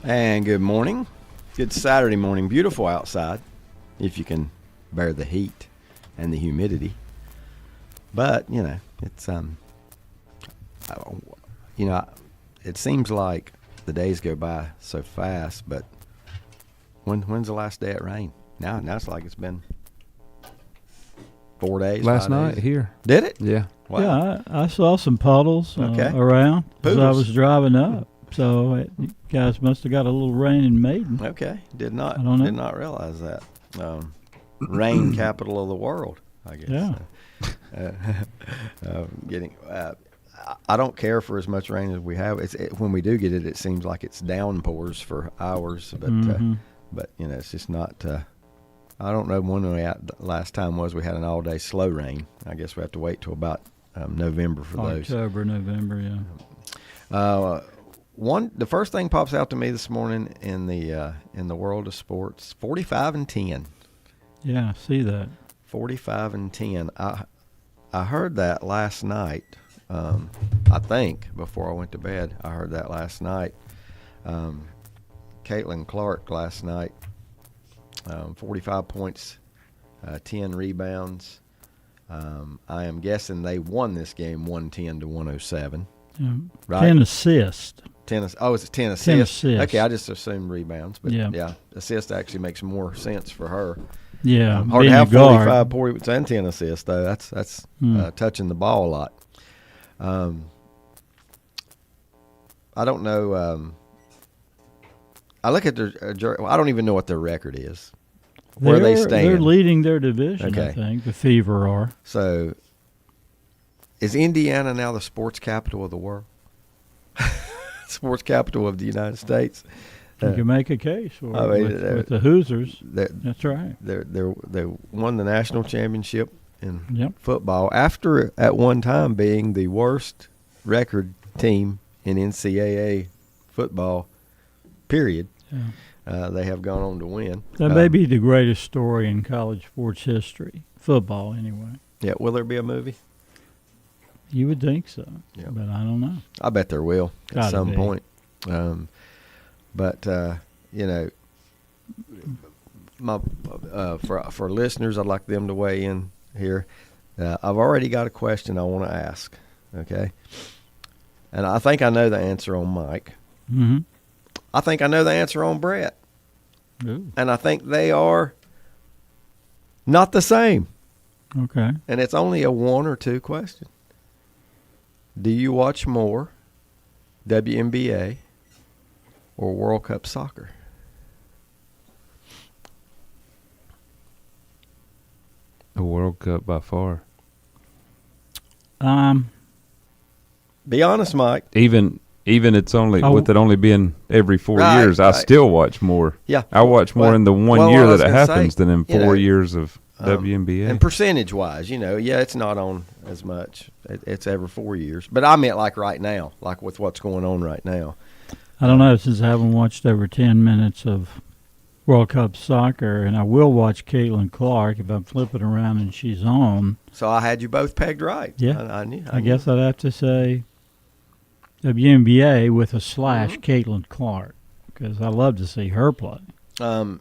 And good morning. Good Saturday morning. Beautiful outside, if you can bear the heat and the humidity. But, it's, it seems like the days go by so fast, but when's the last day it rained? Now it's like it's been 4 days. Last 5 night days. here. Did it? Yeah. Wow. Yeah, I saw some puddles around as I Poodles. was driving up. So you guys must have got a little rain in Maiden. Okay. Did not realize that. Rain capital of the world, I guess. Yeah. I don't care for as much rain as we have. When we do get it, it seems like it's downpours for hours. But it's just not. I don't know when the last time was we had an all-day slow rain. I guess we have to wait till about November for those. October, November, yeah. The first thing pops out to me this morning in the world of sports: 45-10. Yeah, I see that. 45-10. I heard that last night. I think before I went to bed, I heard that last night. Caitlin Clark last night, 45 points, 10 rebounds. I am guessing they won this game 110 to 107. Yeah. Right? 10 assists. It's 10 assists. 10 assists. Okay, I just assumed rebounds, but yeah, assist actually makes more sense for her. Yeah, hard to have 45 points and 10 assists though. That's touching the ball a lot. I don't know. I look at their. I don't even know what their record is. Where they stand. They're leading their division. Okay. I think the Fever are. So, is Indiana now the sports capital of the world? Sports capital of the United States. You can make a case for with the Hoosiers. That's right. They won the national championship in football after at one time being the worst record team in NCAA football, period. Yeah. They have gone on to win. That may be the greatest story in college sports history, football anyway. Yeah, will there be a movie? You would think so, yeah. But I don't know. I bet there will at some point. For listeners, I'd like them to weigh in here. I've already got a question I want to ask, okay? And I think I know the answer on Mike. Mm-hmm. I think I know the answer on Brett. Ooh. And I think they are not the same. Okay. And it's only a one or two question. Do you watch more WNBA or World Cup soccer? The World Cup by far. Be honest, Mike. Even it's only with it only being every 4 years, I still watch more. Yeah, I watch more in the 1 year that it happens than in 4 years of WNBA. And percentage-wise, it's not on as much. It's every 4 years. But I meant like right now, like with what's going on right now. I don't know, since I haven't watched over 10 minutes of World Cup soccer, and I will watch Caitlin Clark if I'm flipping around and she's on. So I had you both pegged right. Yeah. I knew. I guess I'd have to say WNBA with a slash Caitlin Clark, because I love to see her play. I'm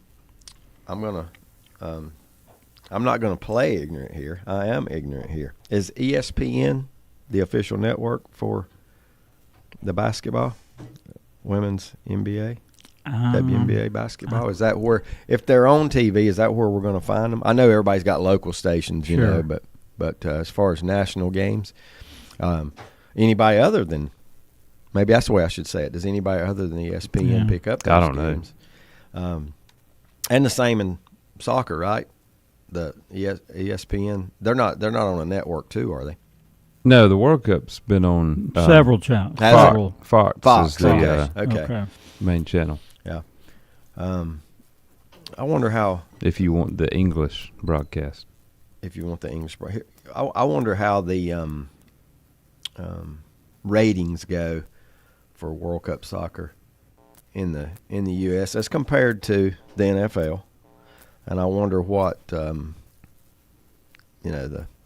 not gonna play ignorant here. I am ignorant here. Is ESPN the official network for the basketball, women's NBA, WNBA basketball? Is that where, if they're on TV, is that where we're going to find them? I know everybody's got local stations, but as far as national games, anybody other than, maybe that's the way I should say it, does anybody other than ESPN pick up those games? And the same in soccer, right? The ESPN, they're not on a network too, are they? No, the World Cup's been on several channels. Fox is the okay. main channel. Yeah. I wonder how. If you want the English broadcast. If you want the English broadcast, I wonder how the ratings go for World Cup soccer in the U.S. as compared to the NFL, and I wonder what the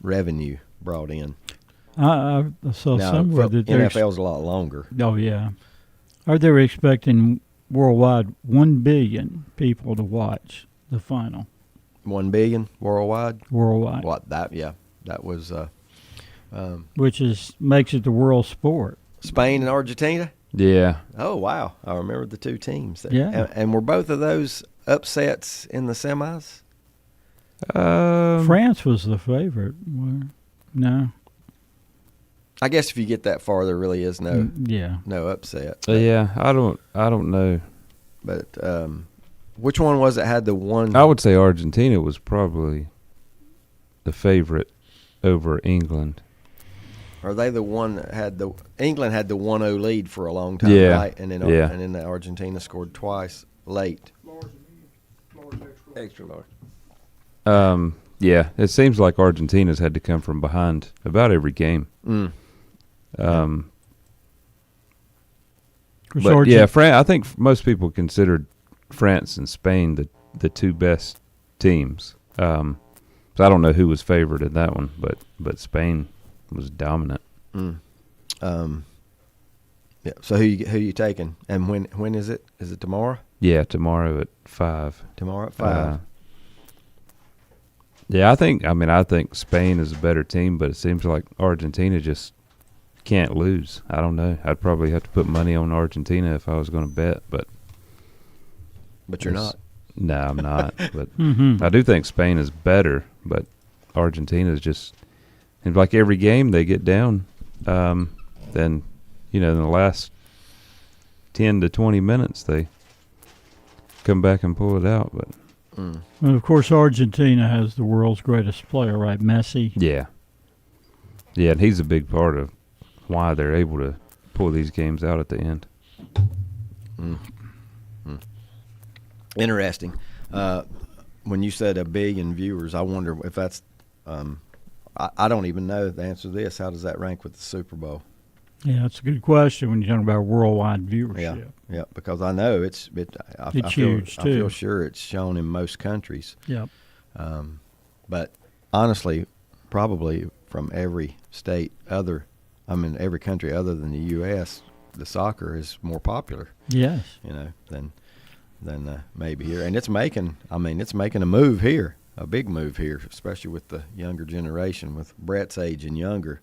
revenue brought in. I saw somewhere that NFL's a lot longer. Oh yeah, are they expecting worldwide 1 billion people to watch the final. 1 billion worldwide. Worldwide. What that? Yeah, that was Which makes it the world sport. Spain and Argentina. Yeah. Oh wow, I remember the two teams. Yeah. and were both of those upsets in the semis? France was the favorite. No. I guess if you get that far, there really is no upset. Yeah, I don't know. But which one was it had the one? I would say Argentina was probably the favorite over England. Are they the one that had England had the 1-0 lead for a long time, Yeah. right? And then and then Argentina scored twice late. Extra large. Yeah, it seems like Argentina's had to come from behind about every game. But yeah, I think most people considered France and Spain the two best teams. So I don't know who was favored in that one, but Spain was dominant. Yeah. So who you taking? And when is it? Is it tomorrow? Yeah, tomorrow at 5. Tomorrow at 5. Yeah, I think Spain is a better team, but it seems like Argentina just can't lose. I don't know. I'd probably have to put money on Argentina if I was going to bet, but you're not. No, I'm not. But I do think Spain is better, but Argentina is just like every game they get down. Then in the last 10 to 20 minutes they come back and pull it out. But And of course, Argentina has the world's greatest player, right? Messi. Yeah, and he's a big part of why they're able to pull these games out at the end. Interesting. When you said 1 billion viewers, I wonder if that's I don't even know the answer to this. How does that rank with the Super Bowl? Yeah, that's a good question when you're talking about worldwide viewership. Yeah, because I know it's huge, too. I feel sure it's shown in most countries. Yep. But honestly, probably from every state every country other than the U.S., the soccer is more popular. Yes. Than maybe here, and it's making a move here, a big move here, especially with the younger generation, with Brett's age and younger.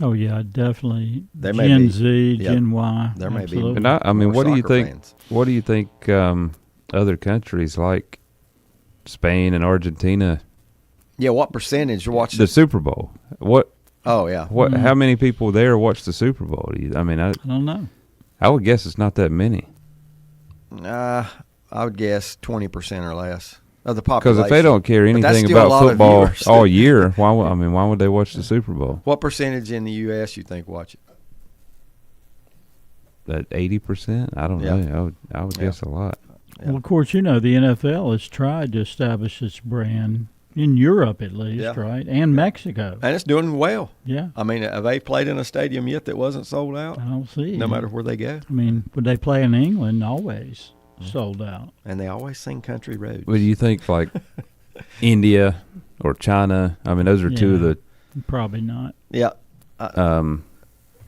Oh yeah, definitely. There Gen may be, Z, Gen Y. There may be. absolutely. And I mean, more what do you soccer think? fans. What do you think? Other countries like Spain and Argentina, Yeah, what percentage watch the Super Bowl? What? Oh yeah. What? How many people there watch the Super Bowl? I don't know. I would guess it's not that many. I would guess 20% or less of the population. Because if they don't care But that's anything still a lot about of football viewers. all year, why would they watch the Super Bowl? What percentage in the U.S. you think watch it? That 80%? I don't know. I would guess a lot. Yeah. Well, of course, the NFL has tried to establish its brand in Europe, at least, right, and Mexico. And it's doing well. Yeah. I mean, have they played in a stadium yet that wasn't sold out? I don't see. No matter where they go. I mean, would they play in England? Always sold out. And they always sing country roads. What do you think, like India or China? I mean, those are two of the. Probably not. Yeah.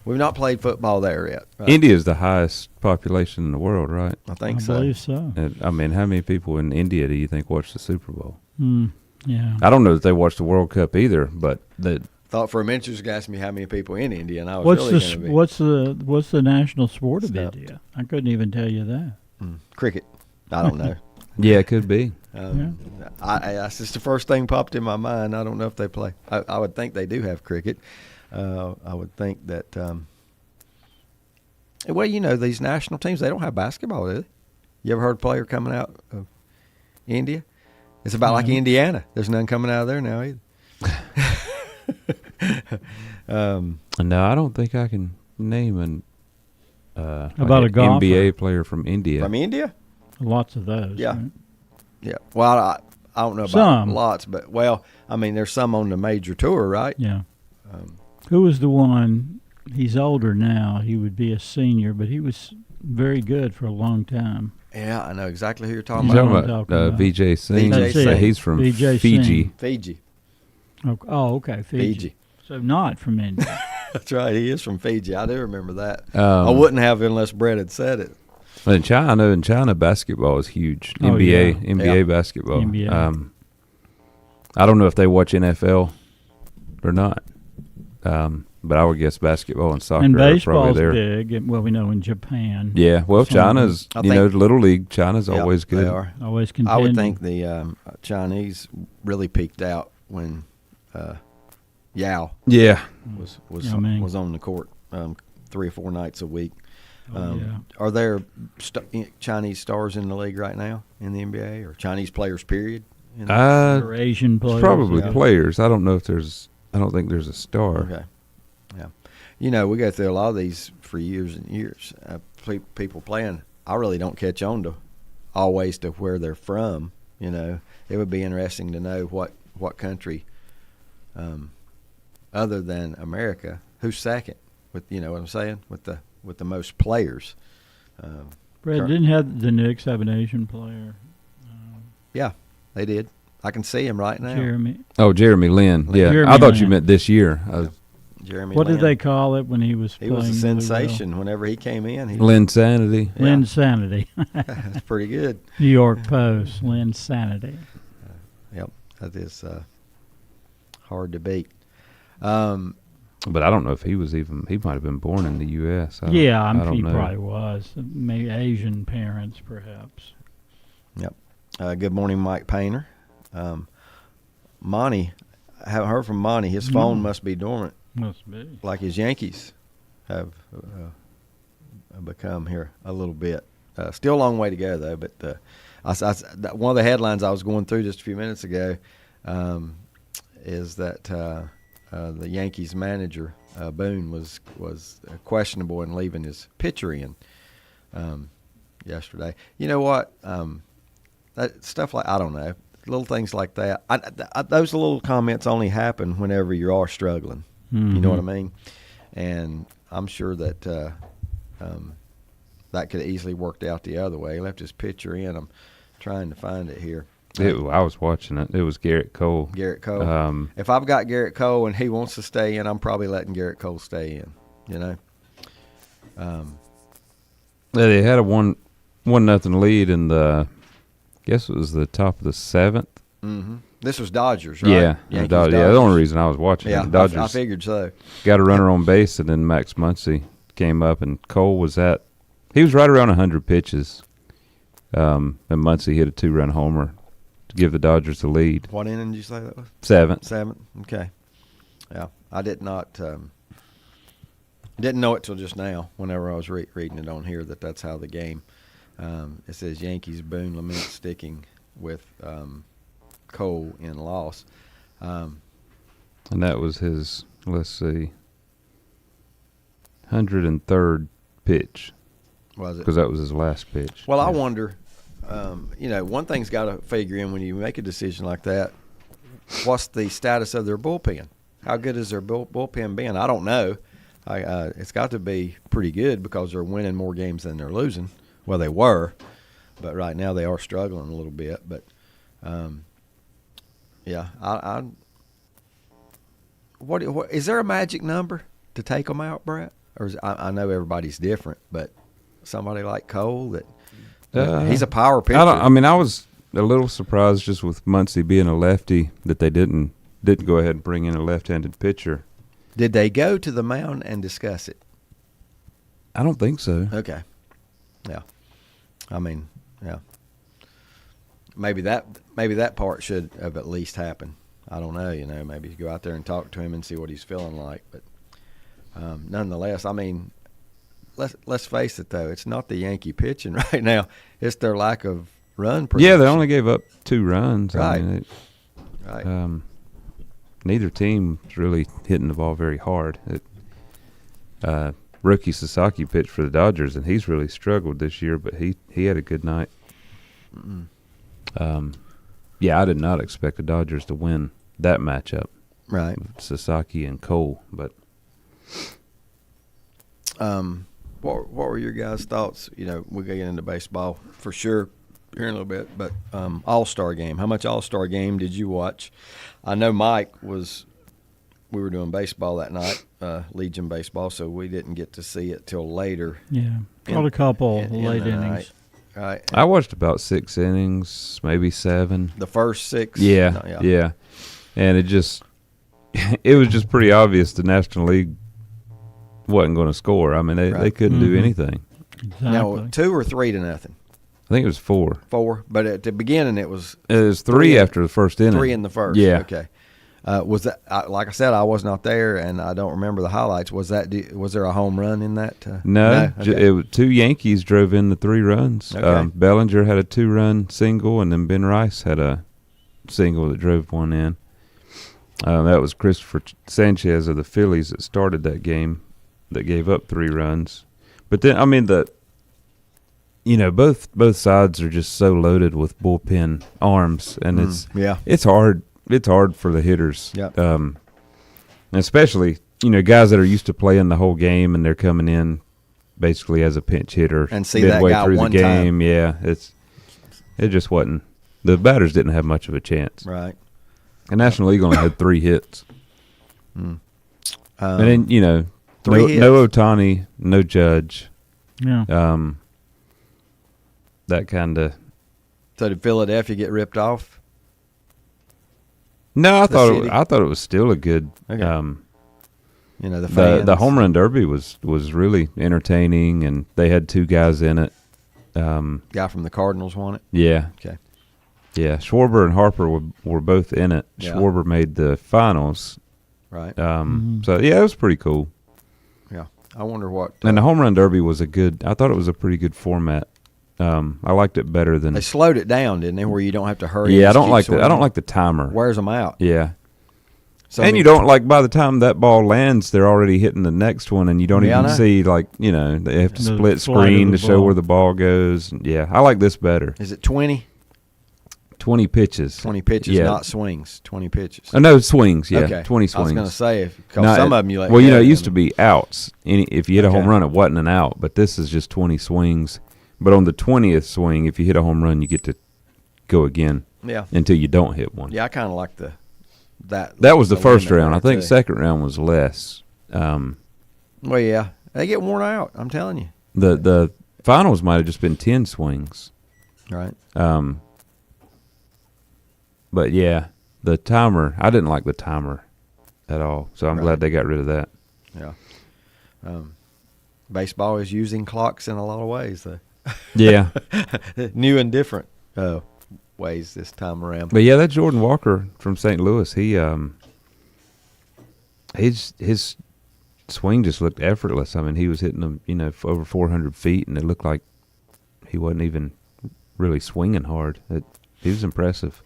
We've not played football there yet. Right? India is the highest population in the world, right? I think I so. believe so. And, I mean, how many people in India do you think watch the Super Bowl? Yeah. I don't know that they watch the World Cup either, but Thought for a minute you was going to ask me how many people in India, and I was really going to be. What's the national sport of Stuffed. India? I couldn't even tell you that. Cricket. I don't know. yeah, it could be. That's just the first thing popped in my mind. I don't know if they play. I would think they do have cricket. I would think that. Well, these national teams, they don't have basketball, do they? You ever heard a player coming out of India? It's about like Indiana. There's none coming out of there now either. No, I don't think I can name an About a golfer? NBA player from India. From India? Lots of those. Yeah. Right? Yeah. Well, I don't know about Some. lots, but, there's some on the major tour, right? Yeah. Who was the one? He's older now. He would be a senior, but he was very good for a long time. Yeah, I know exactly who you're talking You're about. talking about Vijay Singh. Vijay So Singh. he's from Vijay Fiji. Singh. Fiji. Oh, okay. Fiji. So not from India. That's right. He is from Fiji. I do remember that. I Um, wouldn't have unless Brett had said it. Well, in China, basketball is huge. Oh, NBA, yeah. NBA Yeah. basketball. NBA. I don't know if they watch NFL or not, but I would guess basketball and soccer And are probably baseball's there. big. Well, we know in Japan. Yeah, well, Some of China's, I you know, think- Little League, China's Yeah, always good. They are. Always I contending. would think the Chinese really peaked out when Yao Yeah. was Yeah, I mean- was on the court 3 or 4 nights a week. Oh, yeah. Are there Chinese stars in the league right now in the NBA, or Chinese players? Period. You know? Or Asian players. Probably yeah. players. I don't know if there's. I don't think there's a star. Okay. Yeah. You know, we go through a lot of these for years and years. People playing. I really don't catch on to always to where they're from. You know, it would be interesting to know what country, other than America, who's second with, you know what I'm saying, with the most players. Brad, didn't the Knicks have an Asian player? Yeah, they did. I can see him right now. Jeremy. Oh, Jeremy Lin. Yeah, Jeremy I thought you Lin. meant this year. Jeremy. What Lin. did they call it when he was He playing? was a really well? sensation whenever he came in. He Lin Sanity. Yeah. Lynn Sanity. That's pretty good. New York Post. Lynn Sanity. Yep, that is hard to beat. But I don't know if he was even. He might have been born in the U.S. Yeah, I don't he know. probably was. Maybe Asian parents, perhaps. Good morning, Mike Painter. Monty, I haven't heard from Monty. His phone must be dormant, Must be. like his Yankees have become here a little bit. Still a long way to go, though. But one of the headlines I was going through just a few minutes ago is that the Yankees manager, Boone, was questionable in leaving his pitcher in yesterday. You know what? That stuff like, I don't know, little things like that. Those little comments only happen whenever you are struggling. Mm-hmm. You know what I mean? And I'm sure that that could have easily worked out the other way. He left his pitcher in. I'm trying to find it here. I was watching it. It was Garrett Cole. Garrett Cole. If I've got Garrett Cole and he wants to stay in, I'm probably letting Garrett Cole stay in. You know. They had a 1-0 lead in the. I guess it was the top of the 7th. Mm-hmm. This was Dodgers, right? Yeah, Yankees, yeah. The Dodgers. only reason I was watching Yeah, it, the Dodgers I figured so. got a runner on base, and then Max Muncy came up, and Cole was he was right around 100 pitches, and Muncy hit a 2-run homer to give the Dodgers the lead. What inning did you say that was? 7th. 7th. Okay. Yeah, I did not. Didn't know it till just now. Whenever I was reading it on here, that's how the game. It says Yankees Boone laments sticking with Cole in loss. And that was his, let's see, 103rd pitch, Was it? because that was his last pitch. Well, I Yeah. wonder. You know, one thing's got to figure in when you make a decision like that. What's the status of their bullpen? How good is their bullpen been? I don't know. It's got to be pretty good because they're winning more games than they're losing. Well, they were, but right now they are struggling a little bit. But yeah, what is there a magic number to take them out, Brett? Or I know everybody's different, but somebody like Cole that he's a power pitcher. I was a little surprised just with Muncy being a lefty that they didn't go ahead and bring in a left-handed pitcher. Did they go to the mound and discuss it? I don't think so. Okay. Yeah. I mean, yeah. Maybe that part should have at least happened. I don't know. You know, maybe go out there and talk to him and see what he's feeling like. But nonetheless, I mean, let's face it though, it's not the Yankee pitching right now. It's their lack of run production. Yeah, they only gave up 2 runs. Right. I mean, Right. neither team's really hitting the ball very hard. Rookie Sasaki pitched for the Dodgers, and he's really struggled this year, but he had a good night. Yeah, I did not expect the Dodgers to win that matchup. Right. Sasaki and Cole, but What were your guys' thoughts? You know, we'll get into baseball for sure here in a little bit, but All-Star game. How much All-Star game did you watch? I know Mike we were doing baseball that night, Legion baseball, so we didn't get to see it till later. Yeah. Caught a couple in late the innings. night. Right. I watched about 6 innings, maybe 7. The first 6. Yeah, No, yeah. And it just it was just pretty obvious the National League wasn't going to score. I mean, they couldn't do anything. Exactly. Now 2 or 3 to nothing. I think it was 4. 4, but at the beginning it was 3 after the first inning. 3 in the first. Yeah. Okay. Was that like I said? I was not there, and I don't remember the highlights. Was there a home run in that? No, Okay. it was 2 Yankees drove in the 3 runs. Okay. Bellinger had a 2-run single, and then Ben Rice had a single that drove one in. That was Christopher Sanchez of the Phillies that started that game, that gave up 3 runs. But then, I mean, both sides are just so loaded with bullpen arms, and it's hard. It's hard for the hitters. Yep. Especially, guys that are used to playing the whole game and they're coming in basically as a pinch hitter And see that midway guy through one the game. time. Yeah, it just wasn't. The batters didn't have much of a chance. Right. The National League only had 3 hits. Mm. And then, 3 hits. no Ohtani, no Judge. Yeah. That kind of. So did Philadelphia get ripped off? No, I city? thought it was still a good. Okay. The fans. The home run derby was really entertaining, and they had 2 guys in it. Guy from the Cardinals won it. Yeah. Okay. Yeah, Schwarber and Harper were both in it. Yeah. Schwarber made the finals. Right. So yeah, it was pretty cool. Yeah. I wonder what. And the home run derby was I thought it was a pretty good format. I liked it better than. They slowed it down, didn't they? Where you don't have to hurry. Yeah, and I don't keep like swinging. I don't like the timer. Wears them out. Yeah. So, And you don't by the time that ball lands, they're already hitting the next one, and you don't Yeah, I even know. see they have to The split flight of screen the to show ball. where the ball goes. Yeah, I like this better. Is it 20? 20 pitches. 20 pitches, Yeah. not swings. 20 pitches. No swings. Yeah, Okay. 20 swings. I was going to say, because No, some of them you let Well, go, it used to be outs. If you hit a home Okay. run, it wasn't an out. But this is just 20 swings. But on the 20th swing, if you hit a home run, you get to go again Yeah. until you don't hit one. Yeah, I kind of like that. That was the first limit round. I there, think too. second round was less. Well, yeah. They get worn out, I'm telling you. The finals might have just been 10 swings. Right. But yeah, the timer. I didn't like the timer at all. So I'm Right. glad they got rid of that. Yeah. Baseball is using clocks in a lot of ways, though. Yeah. New and different ways this time around. But yeah, that Jordan Walker from St. Louis, his swing just looked effortless. I mean, he was hitting them, over 400 feet, and it looked like he wasn't even really swinging hard. He was impressive.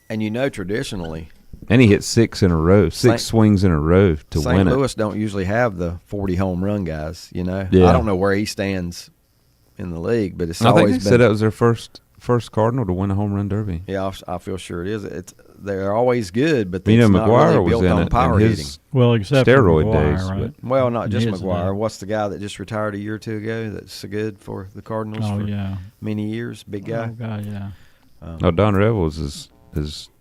And traditionally, And he hit 6 in a row, six swings in a row to St. win it. Louis don't usually have the 40 home run guys, Yeah. I don't know where he stands in the league, but it's I think always they been. said that was their first Cardinal to win a home run derby. Yeah, I feel sure it is. They're always good, but You know, it's not McGuire really was built in on it power in hitting. his Well, except steroid for McGuire, days, right? Well, not just His, McGuire. What's the guy that just retired a year or 2 ago that's so good for the Cardinals Oh, for yeah. many years? Big guy. Oh, God, yeah. Don Revels is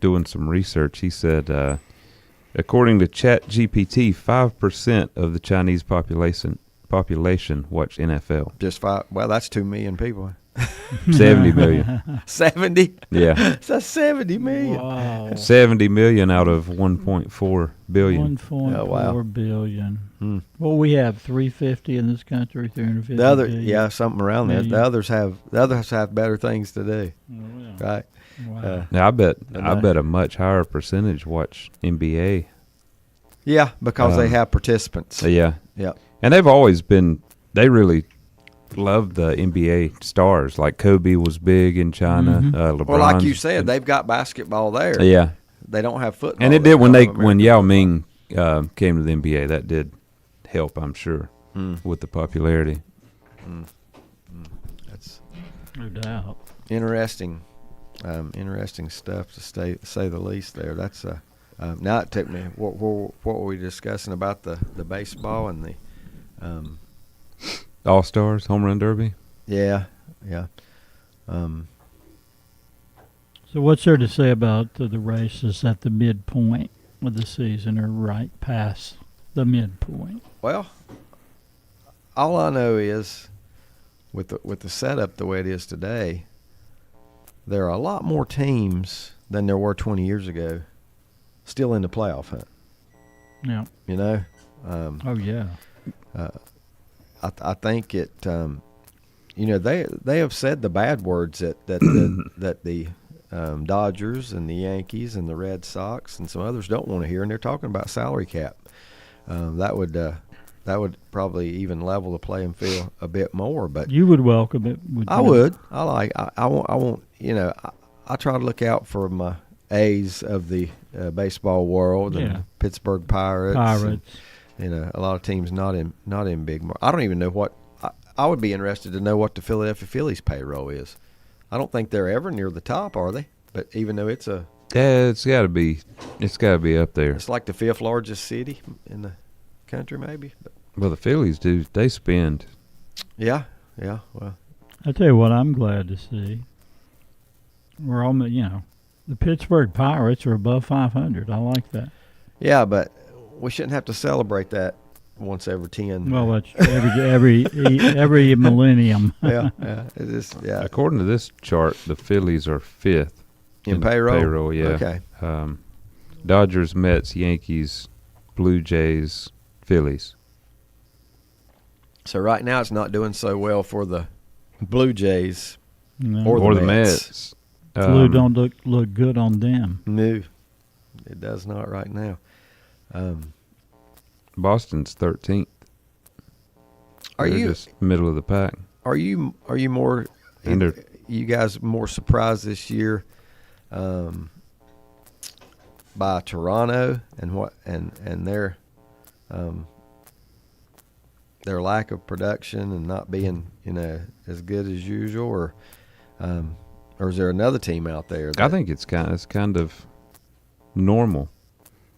doing some research. He said, according to ChatGPT, 5% of the Chinese population watch NFL. Just 5. Well, that's 2 million people. 70 million. 70? Yeah. That's 70 million. Wow. 70 million out of 1.4 billion. 1.4 billion. Hmm. Well, we have 350 in this country, 350 The other, billion. yeah, something around there. Million. The others have better things to do, Oh, yeah. right? Wow. Now, I bet know. a much higher percentage watch NBA. Yeah, because they Um, have participants. Yeah. Yeah. And they've always been, they really love the NBA stars. Like Kobe was big in China. Mhm. LeBron. Well, like you said, they've got basketball there. Yeah. They don't have football. And it there. did when American Yao football. Ming came to the NBA. That did help, I'm sure, Mm. with the popularity. That's No doubt. interesting. Interesting stuff to say the least. There. That's now it took me. What were we discussing about the baseball and the? All Stars home run derby. Yeah. So what's there to say about the races at the midpoint of the season or right past the midpoint? Well, all I know is with the setup the way it is today, there are a lot more teams than there were 20 years ago still in the playoff hunt. Yeah. You know? Oh, yeah. I think it. They have said the bad words that the Dodgers and the Yankees and the Red Sox and some others don't want to hear, and they're talking about salary cap. That would probably even level the playing field a bit more. But you would welcome it. I would. I won't. I try to look out for my A's of the baseball world and Pittsburgh Pirates. And, a lot of teams not in big. I don't even know what. I would be interested to know what the Philadelphia Phillies payroll is. I don't think they're ever near the top, are they? But even though it's it's got to be up there. It's like the 5th largest city in the country, maybe. But, well, the Phillies do. They spend. Yeah. Well, I tell you what, I'm glad to see. We're almost, the Pittsburgh Pirates are above 500. I like that. Yeah, but we shouldn't have to celebrate that once every 10. Well, that's every millennium. Yeah. It is. Yeah. According to this chart, the Phillies are 5th in payroll. Payroll, yeah. Okay. Dodgers, Mets, Yankees, Blue Jays, Phillies. So right now it's not doing so well for the Blue Jays No. or the Mets. Mets. Blue don't look good on them. No, it does not right now. Boston's 13th. Are They're you just middle of the pack? Are you more? And you guys more surprised this year by Toronto and their lack of production and not being as good as usual, or is there another team out there? I think it's kind of normal.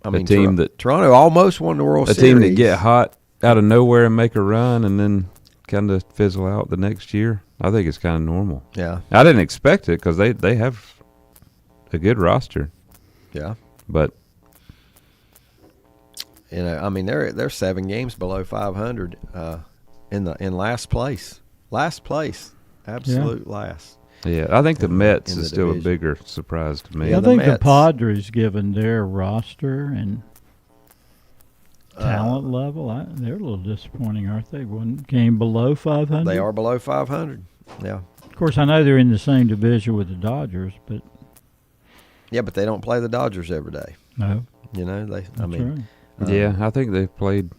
I mean, Toronto almost won the World Series. A team that get hot out of nowhere and make a run and then kind of fizzle out the next year. I think it's kind of normal. Yeah, I didn't expect it because they have a good roster. Yeah, but I mean they're 7 games below 500 in last place. Absolute last. Yeah, I think the Mets is still division. a bigger surprise to me. Yeah, I think the Mets. Padres, given their roster and talent level, they're a little disappointing, aren't they? One game below 500. They are below 500. Yeah. Of course, I know they're in the same division with the Dodgers, but Yeah, but they don't play the Dodgers every day. no, They. that's right. Yeah, I think they've played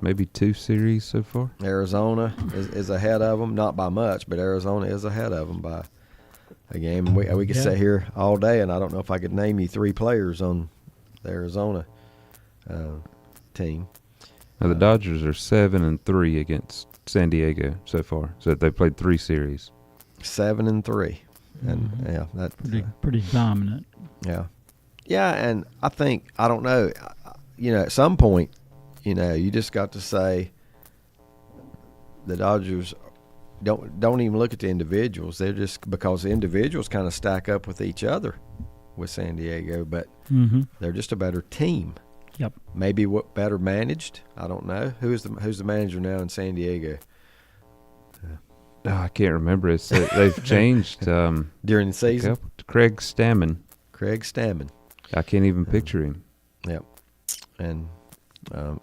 maybe 2 series so far. Arizona is ahead of them, not by much, but Arizona is ahead of them by a game. We could sit here all day, and I don't know if I could name you 3 players on the Arizona team. Now, the Dodgers are 7-3 against San Diego so far. So they played 3 series. 7-3, and yeah, that's Pretty dominant. yeah, and I don't know, at some point, you just got to say the Dodgers don't even look at the individuals. They're just because the individuals kind of stack up with each other with San Diego, but they're just a better team. Yep. Maybe better managed. I don't know. Who's the manager now in San Diego? I can't remember. They've changed During the season? Craig Stammen. Craig Stammen. I can't even picture him. Yep. And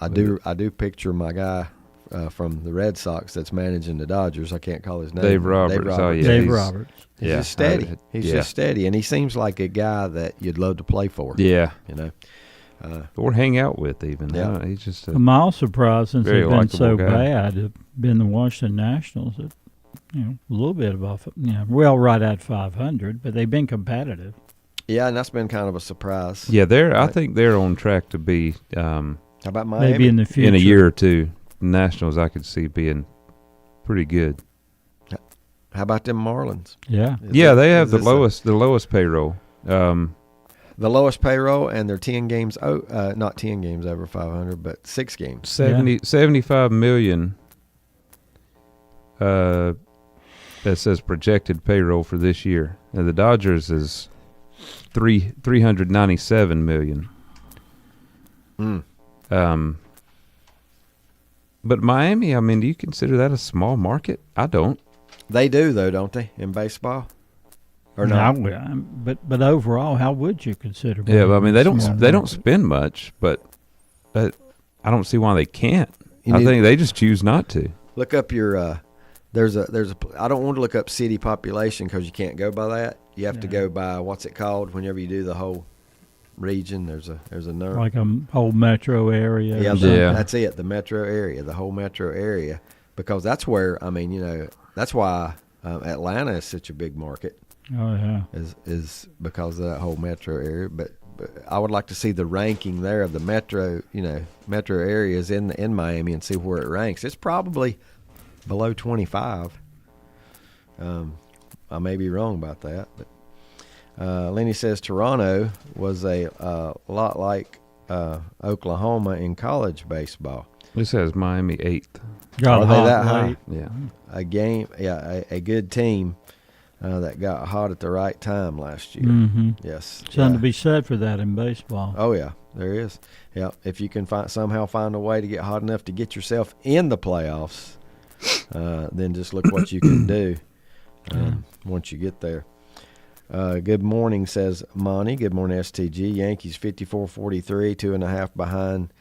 I do picture my guy from the Red Sox that's managing the Dodgers. I can't call his name. Dave Roberts. Oh, yeah. Dave Roberts. He's just steady. He's just steady, and he seems like a guy that you'd love to play for. Yeah. Or hang out with even. Yeah. He's just I'm all surprised since very they've been so likable guy. bad. Have been the Washington Nationals. That, a little bit above. Right at 500, but they've been competitive. Yeah, and that's been kind of a surprise. Yeah, I think they're on track to be. How about Miami? Maybe in the future. In a year or two, Nationals I could see being pretty good. How about them Marlins? Yeah. They have the lowest payroll. The lowest payroll, and they're 10 games. Not 10 games over 500, but 6 games. 75 million. That says projected payroll for this year, and the Dodgers is 397 million. But Miami, I mean, do you consider that a small market? I don't. They do though, don't they, in baseball? Or No, not? but overall, how would you consider? Yeah, but I mean, they Miami a don't small they don't market? spend much, but I don't see why they can't. You I need- think they just choose not to. Look up your. There's a. I don't want to look up city population because you can't go by that. You have to Yeah. go by what's it called whenever you do the whole region. There's a number. Like a whole metro area. or Yeah, something. Yeah. that's it. The metro area, the whole metro area, because that's where I mean, that's why Atlanta is such a big market. Oh yeah. Is because of that whole metro area. But I would like to see the ranking there of the metro areas in Miami and see where it ranks. It's probably below 25. I may be wrong about that, but Lenny says Toronto was a lot like Oklahoma in college baseball. This has Miami 8th. Got Are they hot that high? late. Yeah. A good team that got hot at the right time last year. Mm-hmm. Yes, Something to be said for that in baseball. Oh yeah, there is. Yeah, if you can somehow find a way to get hot enough to get yourself in the playoffs, then just look what you can do once you get there. Good morning, says Monty. Good morning, STG. Yankees 54-43, 2.5 behind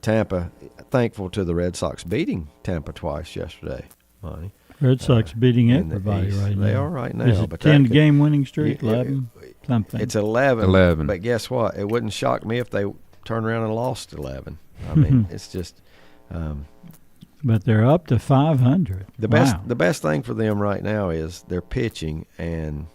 Tampa. Thankful to the Red Sox beating Tampa twice yesterday, Monty. Red Sox beating in the everybody East. right now. They are right now. Is it but 10 that could- game winning streak? Yeah, 11? Something. It's 11. 11. But guess what? It wouldn't shock me if they turned around and lost 11. I mean, it's just But they're up to 500. the Wow. best thing for them right now is their pitching, and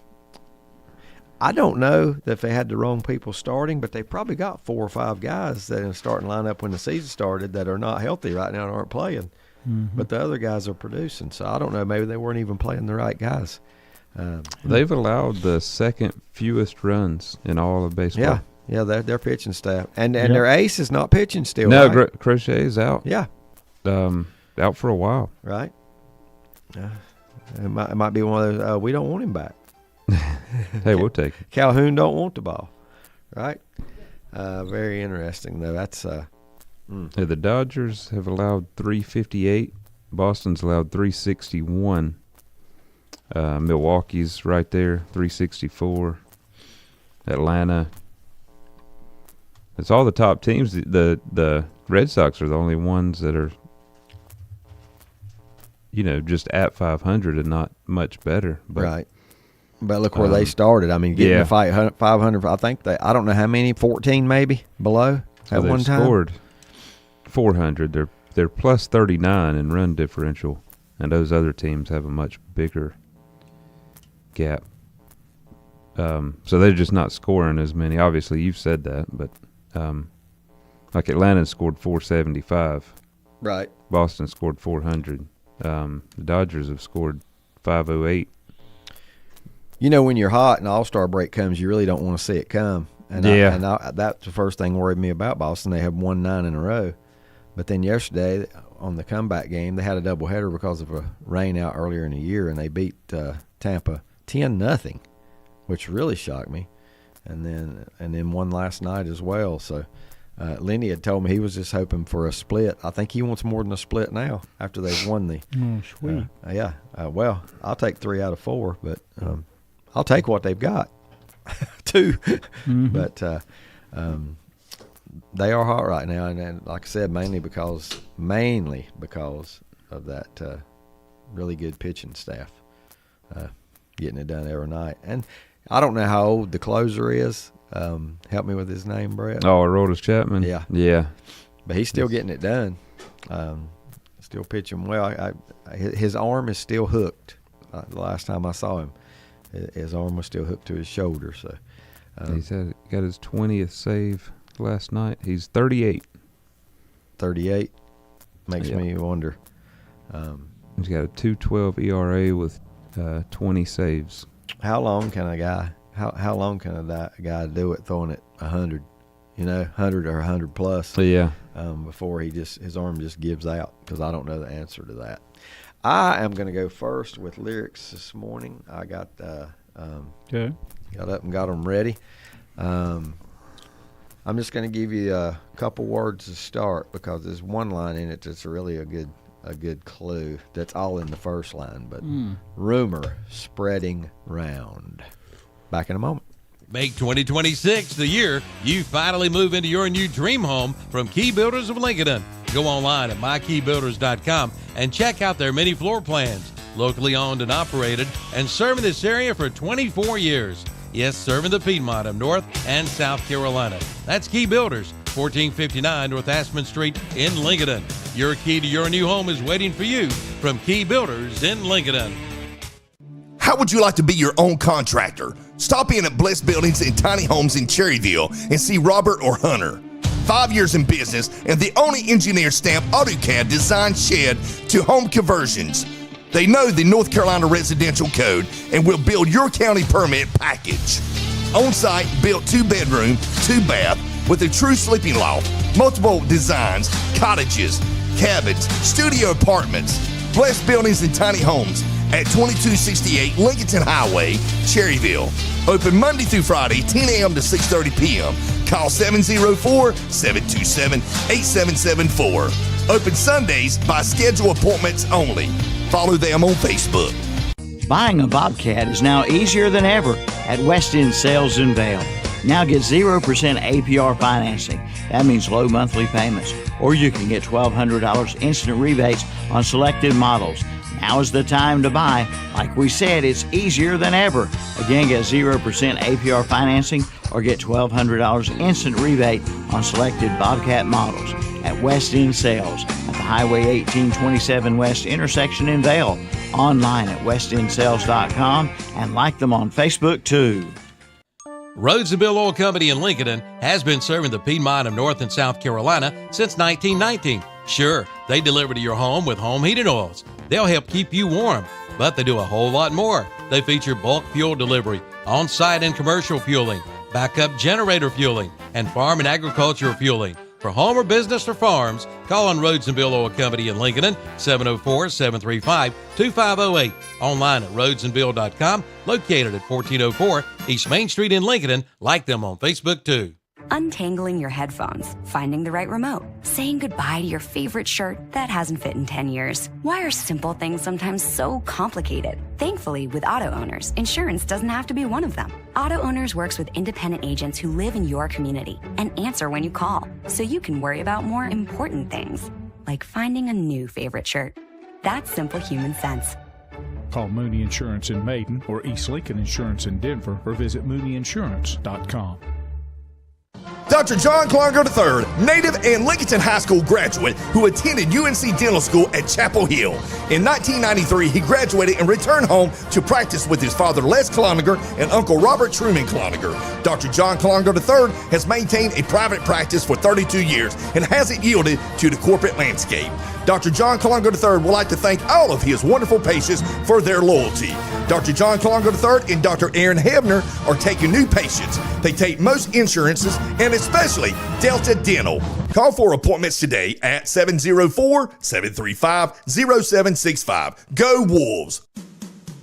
I don't know that if they had the wrong people starting, but they probably got 4 or 5 guys that in the starting lineup when the season started that are not healthy right now and aren't playing. Mhm. But the other guys are producing, so I don't know. Maybe they weren't even playing the right guys. They've allowed the second fewest runs in all of baseball. Yeah, their pitching staff and Yep. their ace is not pitching still. No, right? Crochet is out. Yeah, Out for a while. right. It might be one of those. We don't want him back. Hey, we'll take it. Calhoun don't want the ball, right? Very interesting though. That's Yeah, the Dodgers have allowed 358. Boston's allowed 361. Milwaukee's right there, 364. Atlanta. It's all the top teams. The Red Sox are the only ones that are, just at 500 and not much better. But right. But look where they started. I mean, getting yeah. the fight 500. I think I don't know how many, 14 maybe below so at they've one time. scored 400. They're plus 39 in run differential, and those other teams have a much bigger gap. So they're just not scoring as many. Obviously, you've said that, but like Atlanta scored 475. Right. Boston scored 400. The Dodgers have scored 508. When you're hot and All-Star break comes, you really don't want to see it come. And Yeah. that's the first thing worried me about Boston. They have won 9 in a row. But then yesterday on the comeback game, they had a doubleheader because of a rain out earlier in the year, and they beat Tampa 10-0, which really shocked me. And then won last night as well. So Lenny had told me he was just hoping for a split. I think he wants more than a split now after they've won the. Oh, sweet. Well, I'll take 3 out of 4, but I'll take what they've got. 2. Mhm. But they are hot right now, and like I said, mainly because of that really good pitching staff getting it done every night. And I don't know how old the closer is. Help me with his name, Brett. Oh, Aroldis Chapman. Yeah. But he's still getting it done. Still pitching well. His arm is still hooked. The last time I saw him, his arm was still hooked to his shoulder. So He's got his 20th save last night. He's 38. 38 makes Yeah. me wonder. He's got a 2.12 ERA with 20 saves. How long can a guy? How long can a guy do it throwing it 100? 100 or 100 plus. So yeah, Before his arm just gives out, because I don't know the answer to that. I am going to go first with lyrics this morning. I got Okay. got up and got them ready. I'm just going to give you a couple words to start because there's one line in it that's really a good clue. That's all in the first line, but rumor spreading round. Back in a moment. Make 2026 the year you finally move into your new dream home from Key Builders of Lincoln. Go online at mykeybuilders.com and check out their many floor plans. Locally owned and operated and serving this area for 24 years. Yes, serving the Piedmont of North and South Carolina. That's Key Builders, 1459 North Aspen Street in Lincoln. Your key to your new home is waiting for you from Key Builders in Lincoln. How would you like to be your own contractor? Stop in at Bliss Buildings and Tiny Homes in Cherryville and see Robert or Hunter. 5 years in business and the only engineer stamp AutoCAD design shed to home conversions. They know the North Carolina residential code and will build your county permit package. On-site built 2-bedroom, 2-bath with a true sleeping loft, multiple designs, cottages, cabins, studio apartments. Blessed Buildings and Tiny Homes at 2268 Lincoln Highway, Cherryville. Open Monday through Friday, 10 a.m. to 6:30 p.m. Call 704-727-8774. Open Sundays by schedule appointments only. Follow them on Facebook. Buying a Bobcat is now easier than ever at West End Sales in Vale. Now get 0% APR financing. That means low monthly payments. Or you can get $1,200 instant rebates on selected models. Now is the time to buy. Like we said, it's easier than ever. Again, get 0% APR financing or get $1,200 instant rebate on selected Bobcat models at West End Sales at the Highway 1827 West intersection in Vale. Online at westendSales.com and like them on Facebook too. Rhodes and Bill Oil Company in Lincoln has been serving the Piedmont of North and South Carolina since 1919. Sure, they deliver to your home with home heating oils. They'll help keep you warm, but they do a whole lot more. They feature bulk fuel delivery, on-site and commercial fueling, backup generator fueling, and farm and agricultural fueling. For home or business or farms, call on Rhodes and Bill Oil Company in Lincoln, 704-735-2508. Online at rhodesandbill.com, located at 1404 East Main Street in Lincoln. Like them on Facebook too. Untangling your headphones, finding the right remote, saying goodbye to your favorite shirt that hasn't fit in 10 years. Why are simple things sometimes so complicated? Thankfully, with Auto Owners, insurance doesn't have to be one of them. Auto Owners works with independent agents who live in your community and answer when you call, so you can worry about more important things, like finding a new favorite shirt. That's simple human sense. Call Mooney Insurance in Maiden or East Lincoln Insurance in Denver or visit mooneyinsurance.com. Dr. John Clark III, native and Lincoln High School graduate who attended UNC Dental School at Chapel Hill. In 1993, he graduated and returned home to practice with his father Les Cloninger and Uncle Robert Truman Cloninger. Dr. John Clark III has maintained a private practice for 32 years and hasn't yielded to the corporate landscape. Dr. John Clark III would like to thank all of his wonderful patients for their loyalty. Dr. John Clark III and Dr. Aaron Hebner are taking new patients. They take most insurances and especially Delta Dental. Call for appointments today at 704-735-0765. Go Wolves!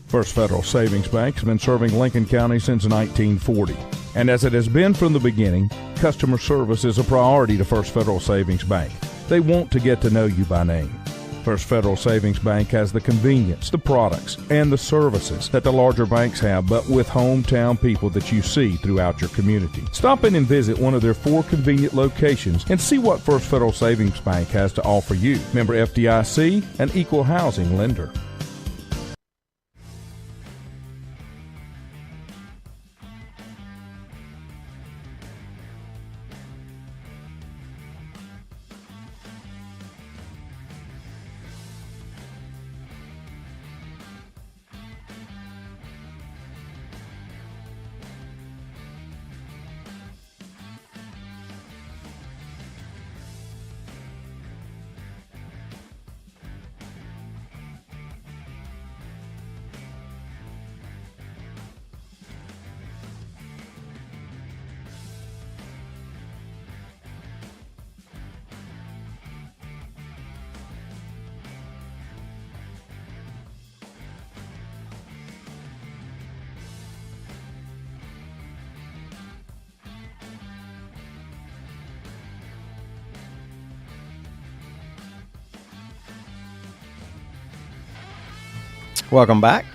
First Federal Savings Bank has been serving Lincoln County since 1940. And as it has been from the beginning, customer service is a priority to First Federal Savings Bank. They want to get to know you by name. First Federal Savings Bank has the convenience, the products, and the services that the larger banks have, but with hometown people that you see throughout your community. Stop in and visit one of their 4 convenient locations and see what First Federal Savings Bank has to offer you. Member FDIC, an equal housing lender. Welcome back.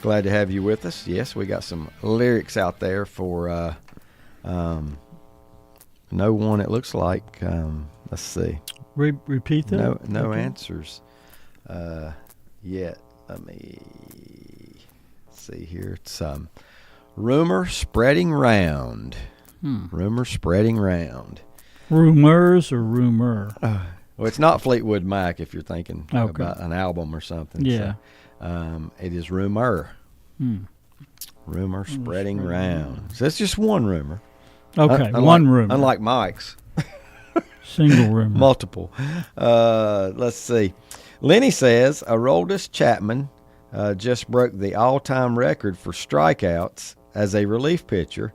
Glad to have you with us. Yes, we got some lyrics out there for no one, it looks like. Let's see. Repeat that? No Okay. answers yet. Let me see here. It's rumor spreading round. Rumor spreading round. Rumors or rumor? Well, it's not Fleetwood Mac if you're thinking Okay. about an album or something. Yeah. So, it is rumor. Rumor spreading round. So it's just one rumor. Okay, Unlike- one rumor. Unlike Mike's. Single rumor. Multiple. Let's see. Lenny says Aroldis Chapman just broke the all-time record for strikeouts as a relief pitcher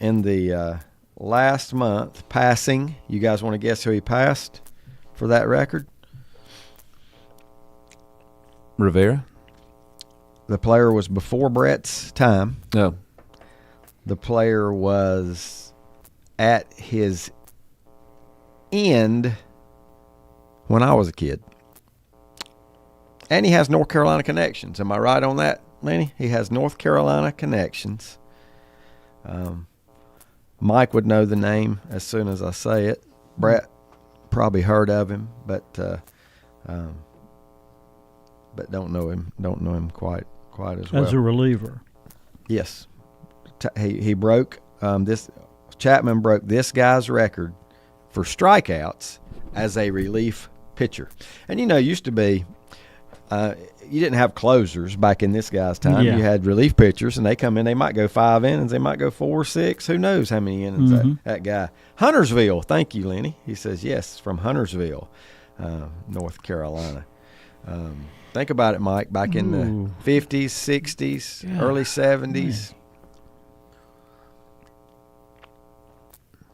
in the last month, passing. You guys want to guess who he passed for that record? Rivera? The player was before Brett's time. No. The player was at his end when I was a kid. And he has North Carolina connections. Am I right on that, Lenny? He has North Carolina connections. Mike would know the name as soon as I say it. Brett probably heard of him, but don't know him. Don't know him quite as well. As a reliever. Yes. He broke this. Chapman broke this guy's record for strikeouts as a relief pitcher. And used to be you didn't have closers back in this guy's time. Yeah. You had relief pitchers, and they come in. They might go 5 innings. They might go 4 or 6. Who knows how many innings that guy. Huntersville. Thank you, Lenny. He says yes, from Huntersville, North Carolina. Think about it, Mike. Back in the 50s, 60s, Yeah. early 70s.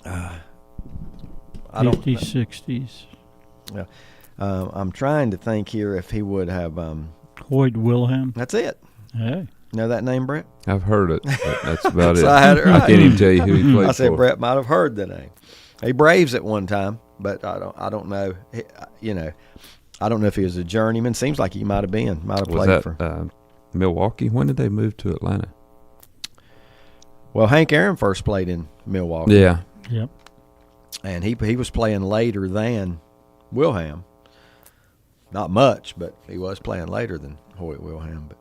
I don't. 50s, 60s. Yeah. I'm trying to think here if he would have. Hoyt Wilhelm. That's it. Hey. Know that name, Brett? I've heard it, but that's about it. So I had it right. I can't even tell you who he played I said for. Brett might have heard the name. He Braves at one time, but I don't know. I don't know if he was a journeyman. Seems like he might have been. Might have Was played that for. Milwaukee? When did they move to Atlanta? Well, Hank Aaron first played in Milwaukee. Yeah. Yep. And he was playing later than Wilhelm. Not much, but he was playing later than Hoyt Wilhelm. But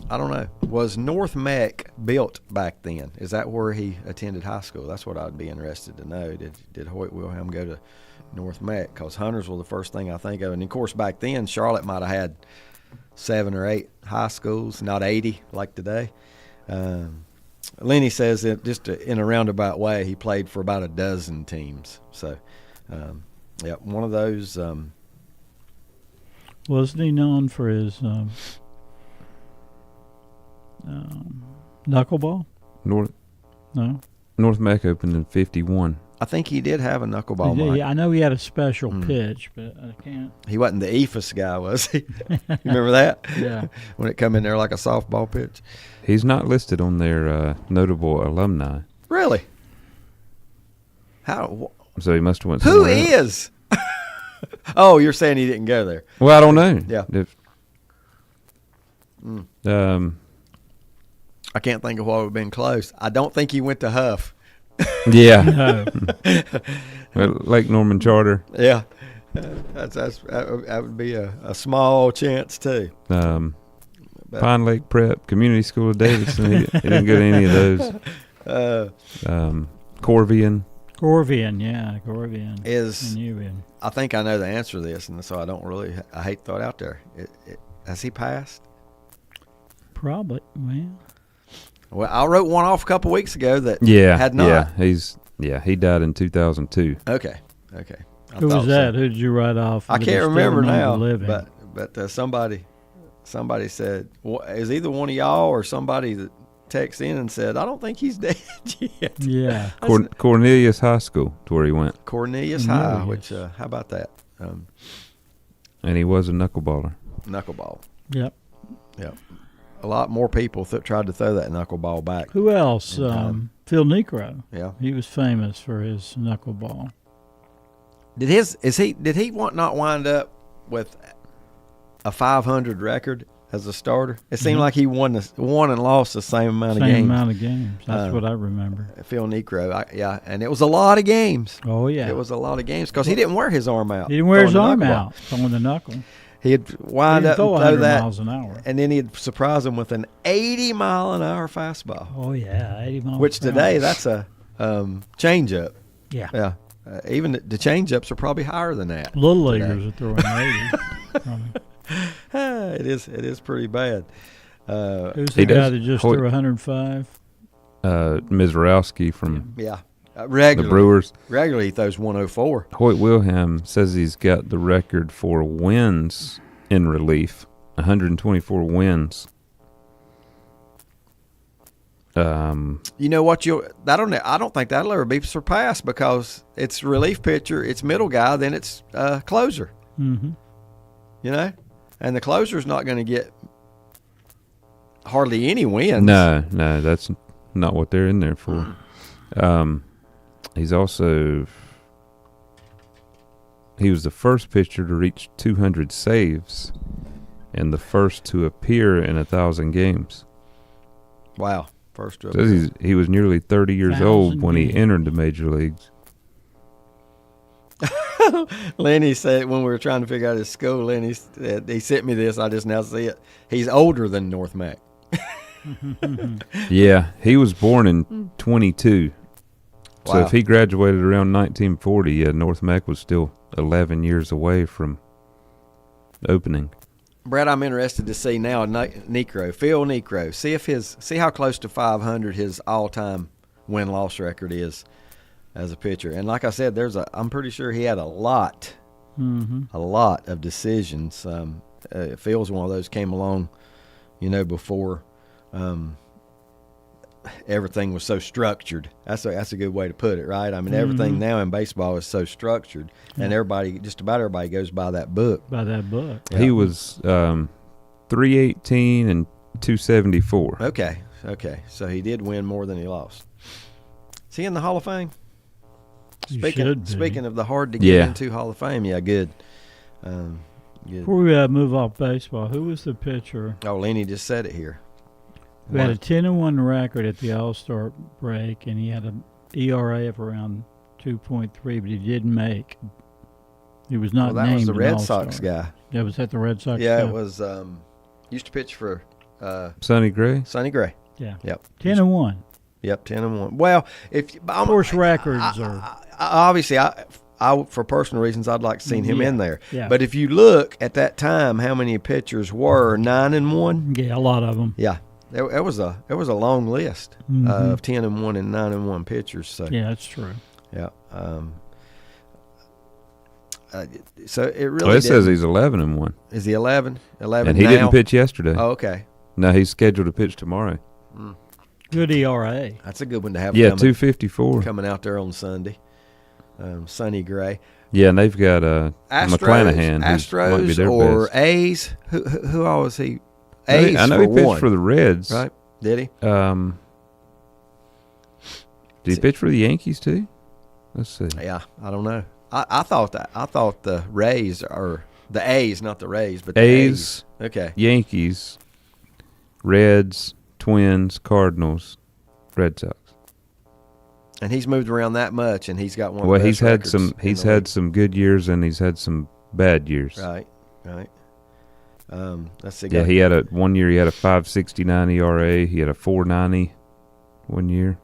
I don't know. Was North Mech built back then? Is that where he attended high school? That's what I'd be interested to know. Did Hoyt Wilhelm go to North Mech? Because Huntersville, the first thing I think of. And, of course, back then, Charlotte might have had 7 or 8 high schools, not 80 like today. Lenny says that just in a roundabout way, he played for about a dozen teams. So, yeah, one of those. Wasn't he known for his knuckleball? No. North Mech opened in 51. I think he did have a knuckleball. Yeah, Mike. I know he had a special pitch, but I can't. He wasn't the ephus guy, was he? You remember that? Yeah. When it come in there like a softball pitch. He's not listed on their notable alumni, Really? How? so he must have went Who somewhere else. is? Oh, you're saying he didn't go there? Well, I don't know. Yeah. I can't think of what would have been close. I don't think he went to Huff. Yeah. No. Well, Lake Norman Charter. Yeah, that would be a small chance too. But- Pine Lake Prep, Community School of Davidson. He didn't go to any of those. Corvian. Corvian, yeah, Corvian. Is And Uvian. I think I know the answer to this, and so I hate to throw it out there. Has he passed? Probably, well. Well, I wrote one off a couple weeks ago that Yeah. had not. Yeah, he died in 2002. Okay. I Who thought was so. that? Who did you write off? I that can't is still remember known to now, living? but somebody said, is either one of y'all or somebody that texted in and said, I don't think he's dead yet. Yeah. Cornelius High School to where he went. Cornelius High, Cornelius. which, how about that? And he was a knuckleballer. Knuckleball. Yep. Yep. A lot more people tried to throw that knuckleball back. Who else? In time. Phil Necro. Yeah. He was famous for his knuckleball. Did he not wind up with a 500 record as a starter? It seemed like he won and lost the same amount of games. Same amount of games. That's what I remember. Phil Necro, and it was a lot of games. Oh yeah, it was a lot of games because he didn't wear his arm out. He didn't wear his arm out throwing the knuckle. He'd wind up and throw 100 that, miles an hour, and then he'd surprise him with an 80-mile-an-hour fastball. Oh yeah, 80 miles. Which today that's a changeup. Yeah. Yeah. Even the changeups are probably higher than that. Little leaguers are throwing 80. It is pretty bad. Who's the guy that just threw 105? Mizrowski from regularly, the Brewers. Regularly he throws 104. Hoyt Wilhelm says he's got the record for wins in relief, 124 wins. You know what? I don't think that'll ever be surpassed because it's relief pitcher, it's middle guy, then it's closer. Mm-hmm. You know, and the closer's not going to get hardly any wins. No, that's not what they're in there for. He was the first pitcher to reach 200 saves and the first to appear in 1,000 games. Wow. First to Says he was nearly 30 years old when he entered the major leagues. Lenny said when we were trying to figure out his school, Lenny said, he sent me this. I just now see it. He's older than North Mac. Yeah, he was born in 22. Wow. So if he graduated around 1940, North Mac was still 11 years away from opening. Brad, I'm interested to see now Phil Necro. See how close to 500 his all-time win-loss record is as a pitcher. And like I said, I'm pretty sure he had a lot of decisions. Phil's one of those came along, before everything was so structured. That's a good way to put it, right? I mean, everything now in baseball is so structured, and just about everybody goes by that book. Yeah. He was 318 and 274. Okay. So he did win more than he lost. Is he in the Hall of Fame? Speaking of the hard to get into Hall of Fame, good. Good. Before we move off baseball, who was the pitcher? Oh, Lenny just said it here. Who had a 10-1 record at the All-Star break, and he had an ERA of around 2.3, but he didn't make. He was not named. That was the Red All-Star. Sox guy. Yeah, was that the Red Sox guy? Yeah, it was. Used to pitch for Sonny Gray. Sonny Gray. Yeah. Yep. 10-1. Yep, 10-1. Well, of course, records are obviously I for personal reasons I'd like to see him in there. Yeah. But if you look at that time, how many pitchers were 9-1? Yeah, a lot of them. Yeah. It was a long list of 10-1 and 9-1 pitchers. So yeah, that's true. Yeah. So it really. Well, it says he's 11-1. Is he 11? 11 and he now? didn't pitch yesterday. Oh, okay. No, he's scheduled to pitch tomorrow. Good ERA. That's a good one to have. Yeah, 254 coming out there on Sunday. Sonny Gray. Yeah, and they've got McClanahan. Astros might be their or best. A's. Who all was he? A's. I know he pitched for the Reds. Right? Did he? Did he pitch for the Yankees too? Let's see. Yeah, I don't know. I thought the Rays are the A's, not the Rays, but the A's. Okay. Yankees, Reds, Twins, Cardinals, Red Sox. And he's moved around that much, and he's got one. Well, of the he's best had records some. in He's the had league. some good years, and he's had some bad years. Right. That's the Yeah, guy. he had 1 year. He had a 5.69 ERA. He had a 4.90 1 year.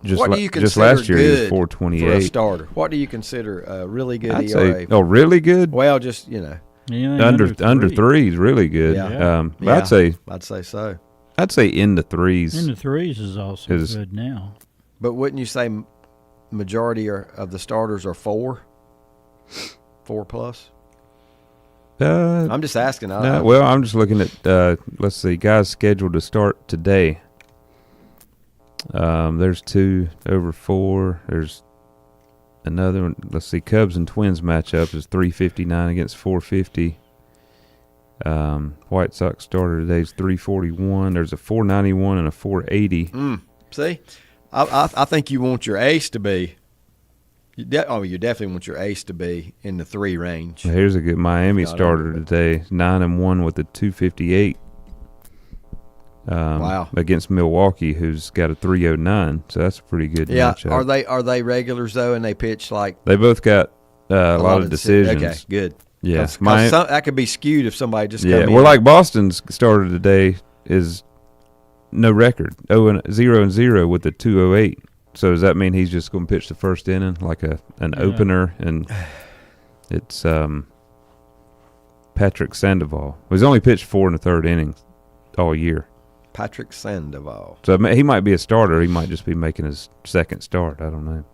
What do you just consider last year he was good 4.28 for a starter? What do you consider a really good I'd ERA? say, really good. Well, just Anything under three is really good. Yeah. But I'd say so. I'd say in the threes. In the threes is also good now. But wouldn't you say majority of the starters are 4 plus? I'm just asking. Well, I'm just looking at. Let's see, guys scheduled to start today. There's 2 over 4. There's another one. Let's see, Cubs and Twins matchup is 359 against 450. White Sox starter today is 341. There's a 491 and a 480. See, I think you want your ace to be, You definitely want your ace to be in the 3 range. Well, here's a good Miami Not starter under, but- today, 9-1 with a 258. Wow. Against Milwaukee, who's got a 309, so that's a pretty good Yeah, matchup. are they regulars though, and they pitch like They both got a lot of decisions. Okay, good. Yeah, 'Cause Miami- that could be skewed if somebody just yeah. come Well, in. like Boston's starter today is no record, 0-0 with the 208. So does that mean he's just going to pitch the first inning like an opener? And it's Patrick Sandoval. He's only pitched 4 1/3 innings all year. Patrick Sandoval. So he might be a starter. He might just be making his second start. I don't know.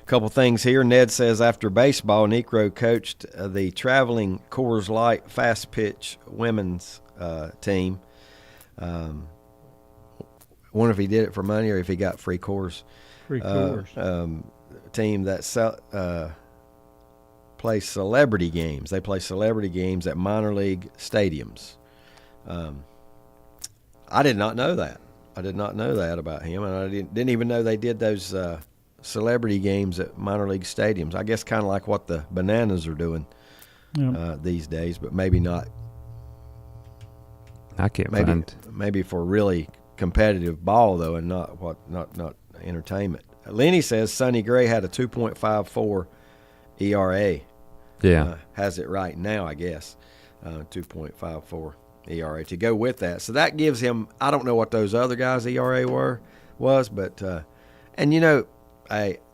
Couple things here. Ned says after baseball, Necro coached the traveling Coors Light fast pitch women's team. Wonder if he did it for money or if he got free Coors. Free Coors. Team that plays celebrity games. They play celebrity games at minor league stadiums. I did not know that. I did not know that about him, and I didn't even know they did those celebrity games at minor league stadiums. I guess kind of like what the Bananas are doing these days, but maybe not. I can't find. Maybe for really competitive ball though, and not entertainment. Lenny says Sonny Gray had a 2.54 ERA. Yeah, has it right now, I guess. 2.54 ERA to go with that. So that gives him. I don't know what those other guys' ERA was, but and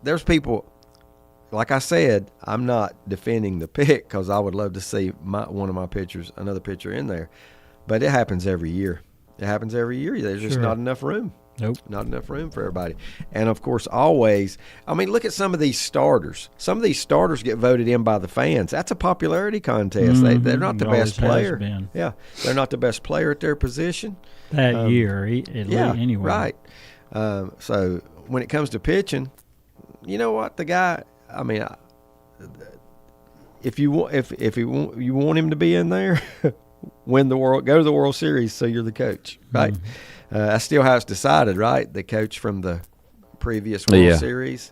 there's people. Like I said, I'm not defending the pick because I would love to see one of my pitchers, another pitcher in there, but it happens every year. There's just not enough room. Nope. Not enough room for everybody. And, of course, always, look at some of these starters. Some of these starters get voted in by the fans. That's a popularity contest. Mm-hmm. They're not the best player. Been. Yeah, they're not the best player at their position. That year, anyway. Right. So when it comes to pitching, you know what? The guy, if you want him to be in there, go to the World Series so you're the coach, right? Mm-hmm. That's still how it's decided, right? The coach from the previous World Series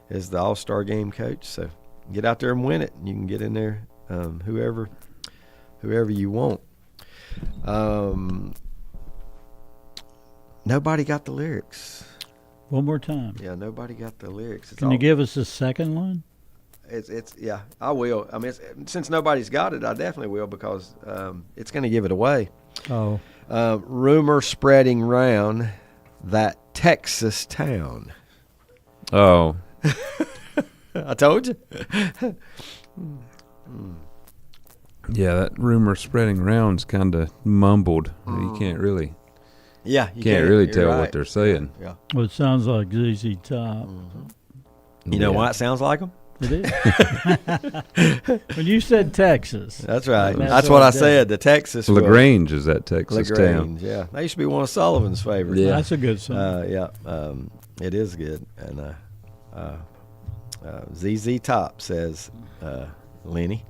is the All-Star game coach. So get out there and win it. You can get in there whoever you want. Nobody got the lyrics. One more time. Yeah, nobody got the lyrics. Can you give us the second one? I will. Since nobody's got it, I definitely will because it's going to give it away. Oh. Rumor spreading round that Texas town. Oh. I told you. Yeah, that rumor spreading around's kind of mumbled. You can't really. Yeah, you can't really tell right. what they're saying. Yeah. Well, it sounds like ZZ Top. You know why it sounds like them? It is. When you said Texas. That's right. That's That's what what I I did. said. The Texas. LaGrange is that Texas town. LaGrange, yeah. That used to be one of Sullivan's favorites. Yeah. That's a good song. It is good. And ZZ Top says, Lenny.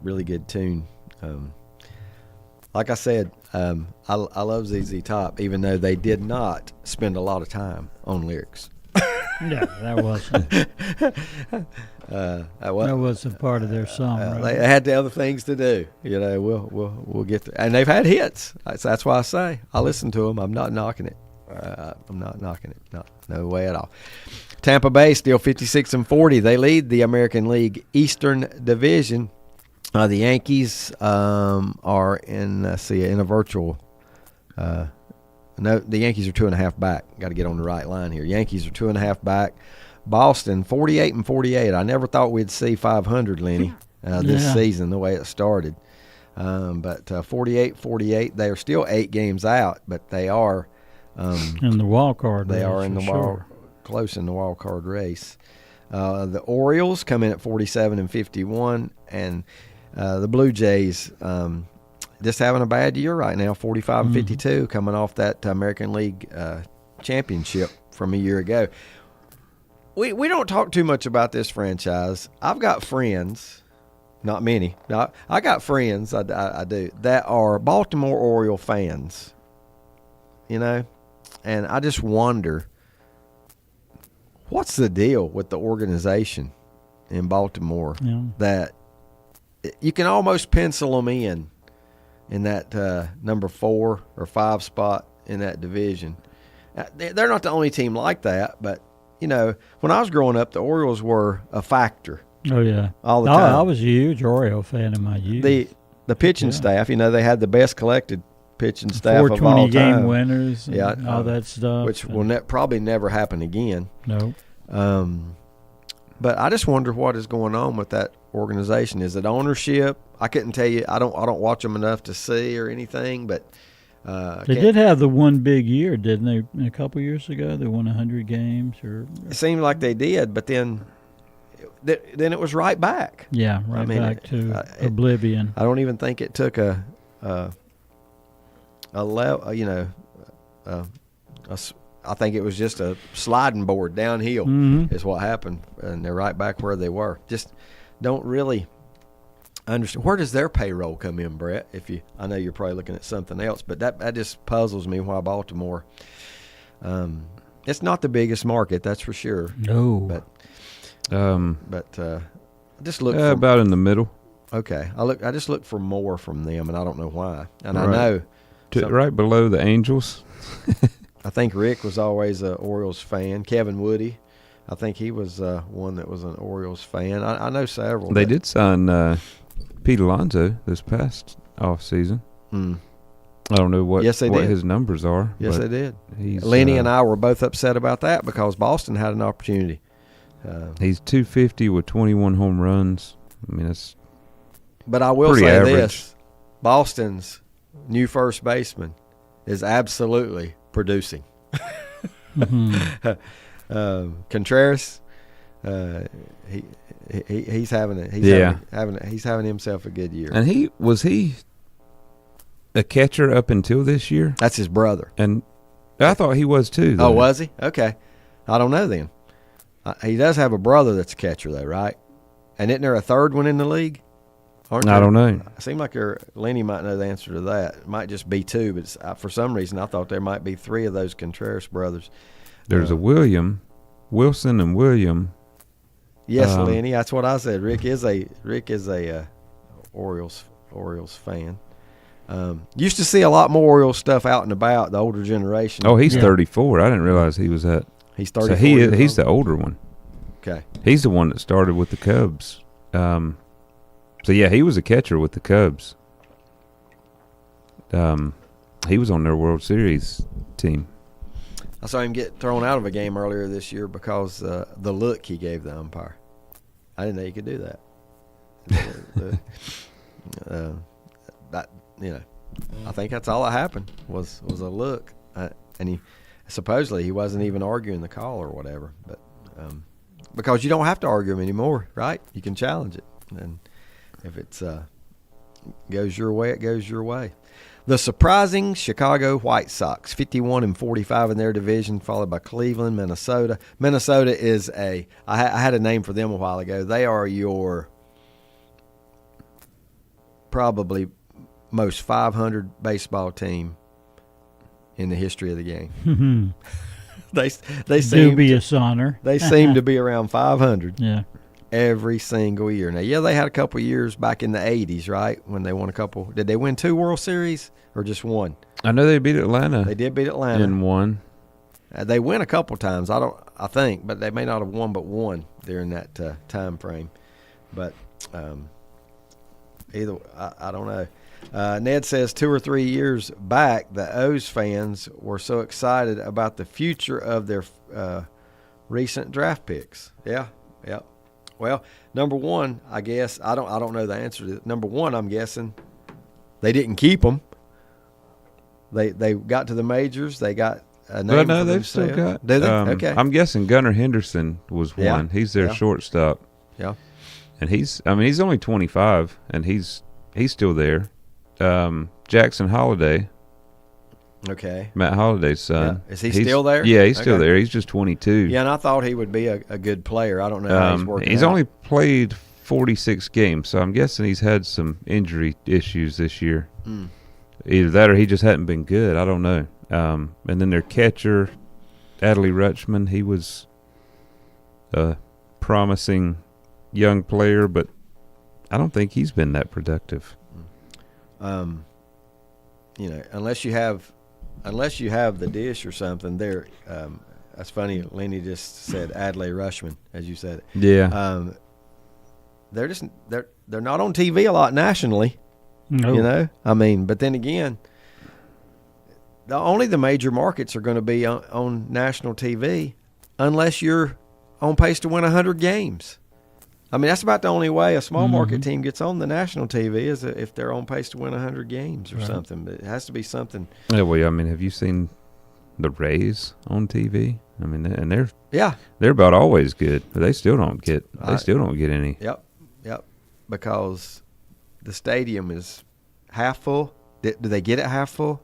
Really good tune. Like I said, I love ZZ Top, even though they did not spend a lot of time on lyrics. Yeah, that wasn't. That wasn't part of their song. Right? They had the other things to do. We'll get there. And they've had hits. That's why I say I listen to them. I'm not knocking it. No way at all. Tampa Bay still 56-40. They lead the American League Eastern Division. The Yankees are in a virtual. No, the Yankees are 2.5 back. Got to get on the right line here. Yankees are 2.5 back. Boston 48-48. I never thought we'd see 500, Lenny, this season the way it started. But 48-48. They are still 8 games out, but they are in the wild card. They are in the close in the wild card race. The Orioles come in at 47-51, and the Blue Jays just having a bad year right now, 45-52, coming off that American League championship from a year ago. We don't talk too much about this franchise. I've got friends, not many. I got friends, I do, that are Baltimore Oriole fans, and I just wonder What's the deal with the organization in Baltimore that you can almost pencil them in that number 4 or 5 spot in that division? They're not the only team like that, but, when I was growing up, the Orioles were a factor. Oh, yeah. All the time. I was a huge Oriole fan in my youth. The pitching staff, they had the best collected pitching staff of all 420 time. game winners and all that stuff. Which will probably never happen again. No. But I just wonder what is going on with that organization. Is it ownership? I couldn't tell you. I don't watch them enough to see or anything, but they did have the one big year, didn't they? A couple years ago, they won 100 games. It seemed like they did, but then it was right back. Yeah, back to oblivion. I don't even think it took a level. I think it was just a sliding board downhill is what happened, and they're right back where they were. Just don't really understand. Where does their payroll come in, Brett? I know you're probably looking at something else, but that just puzzles me why Baltimore. It's not the biggest market, that's for sure. No, but just look about in the middle. Okay, I just look for more from them, and I don't know why. And right. I know right below the Angels. I think Rick was always an Orioles fan. Kevin Woody, I think he was one that was an Orioles fan. I know several. They did sign Pete Alonso this past off season. I don't know what his numbers are. Yes, they did. Lenny and I were both upset about that because Boston had an opportunity. He's 250 with 21 home runs. I mean, that's But I will pretty say average. this: Boston's new first baseman is absolutely producing. Contreras, he's having himself a good year. And was he a catcher up until this year? That's his brother. And I thought he was too. Oh, was he? Okay, I don't know then. He does have a brother that's a catcher though, right? And isn't there a third one in the league? I don't know. It seemed like Lenny might know the answer to that. It might just be 2, but for some reason I thought there might be 3 of those Contreras brothers. There's a Wilson and William. Yes, Lenny, that's what I said. Rick is a Orioles fan. Used to see a lot more Orioles stuff out and about, the older generation. Oh, he's 34. I didn't realize he was that. He's 34. So he's the older one. Okay. He's the one that started with the Cubs. So, yeah, he was a catcher with the Cubs. He was on their World Series team. I saw him get thrown out of a game earlier this year because the look he gave the umpire. I didn't know you could do that. I think that's all that happened was a look. And supposedly he wasn't even arguing the call or whatever. But because you don't have to argue them anymore, right? You can challenge it. And if it goes your way, it goes your way. The surprising Chicago White Sox, 51-45 in their division, followed by Cleveland, Minnesota. Minnesota is I had a name for them a while ago. They are your probably most 500 baseball team in the history of the game. They seem dubious honor. They seem to be around 500. Yeah. Every single year. Now, they had a couple years back in the 80s, right, when they won a couple. Did they win 2 World Series or just 1? I know they beat Atlanta. They did beat Atlanta. In 1. They win a couple times. I think, but they may not have won but 1 during that time frame. But either I don't know. Ned says 2 or 3 years back, the O's fans were so excited about the future of their recent draft picks. Yeah. Well, number one, I guess I don't know the answer to it. Number one, I'm guessing they didn't keep them. They got to the majors. They got a name. Well, no, for they've themselves. still got. Do they? Okay. I'm guessing Gunnar Henderson was one. He's their shortstop. Yeah. And he's only 25, and he's still there. Jackson Holiday. Okay. Matt Holiday's son. Yeah. Is he still there? Yeah, he's still there. He's just 22. Yeah, and I thought he would be a good player. I don't know how he's working. He's only played 46 games, so I'm guessing he's had some injury issues this year. Either that or he just hadn't been good. I don't know. And then their catcher, Adley Rutschman, he was a promising young player, but I don't think he's been that productive. Unless you have the dish or something, there. That's funny. Lenny just said Adlai Rushman, as you said. Yeah. They're not on TV a lot nationally. No. But then again, only the major markets are going to be on national TV unless you're on pace to win 100 games. That's about the only way a small market team gets on the national TV is if they're on pace to win 100 games or something. But it has to be something. Yeah, well, have you seen the Rays on TV? And they're about always good, but they still don't get any. Yep, because the stadium is half full. Do they get it half full?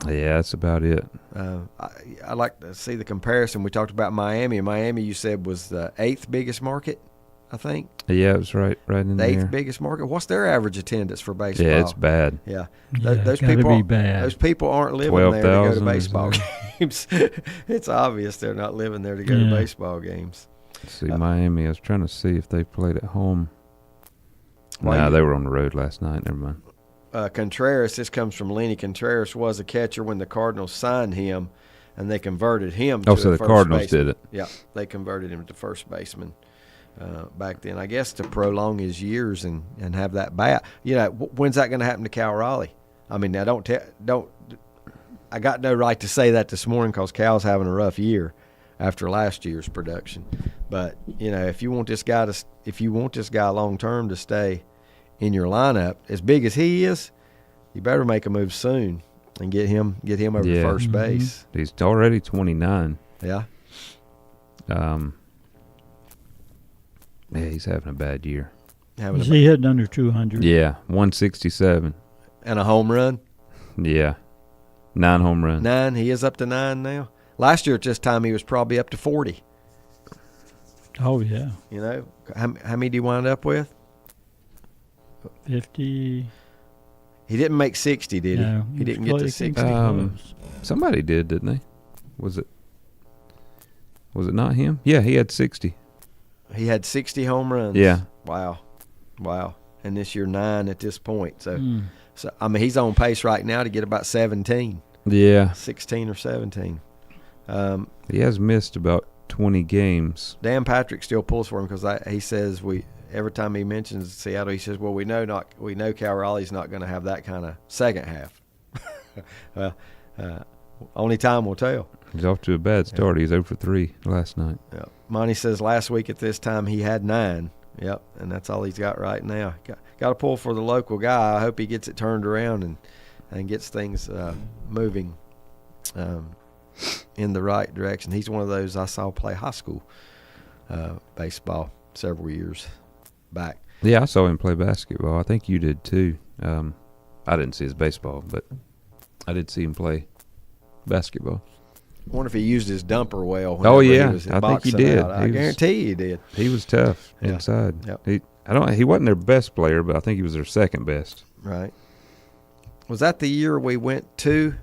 Yeah, that's about it. I like to see the comparison. We talked about Miami. Miami, you said, was the 8th biggest market, I think. Yeah, it was right in the there. 8th biggest market. What's their average attendance for baseball? Yeah, it's bad. Yeah, those people be bad. Those people aren't living there to go to baseball games. It's obvious they're not living there to go to baseball games. Let's see, Miami. I was trying to see if they played at home. They were on the road last night. Never mind. Contreras, this comes from Lenny. Contreras was a catcher when the Cardinals signed him, and they converted him to so a the Cardinals baseman. did it. Yeah, they converted him to first baseman back then, I guess, to prolong his years and have that bat. When's that going to happen to Cal Raleigh? Now, don't. I got no right to say that this morning because Cal's having a rough year after last year's production. But if you want this guy long term to stay in your lineup, as big as he is, you better make a move soon and get him over to first base. He's already 29. Yeah. He's having a bad year. Is he hitting under 200? Yeah, 167. And a home run? Yeah. 9 home runs. 9. He is up to 9 now. Last year at this time he was probably up to 40. Oh, yeah. How many did he wind up with? 50. He didn't make 60, did he? No, he didn't get to 60. Somebody did, didn't they? Was it not him? Yeah, he had 60. He had 60 home runs. Yeah. Wow. And this year 9 at this point. So he's on pace right now to get about 17. Yeah. 16 or 17. He has missed about 20 games. Dan Patrick still pulls for him because he says every time he mentions Seattle, he says, "Well, we know Cal Raleigh's not going to have that kind of second half." Well, only time will tell. He's off to a bad start. He's 0 for 3 last night. Yeah. Monty says last week at this time he had 9. Yep, and that's all he's got right now. Got to pull for the local guy. I hope he gets it turned around and gets things moving in the right direction. He's one of those I saw play high school baseball several years back. Yeah, I saw him play basketball. I think you did too. I didn't see his baseball, but I did see him play basketball. I wonder if he used his dumper well. Oh yeah, he was I think he did. I guarantee he did. He was tough inside. Yep. He wasn't their best player, but I think he was their second best. Right. Was that the year we went to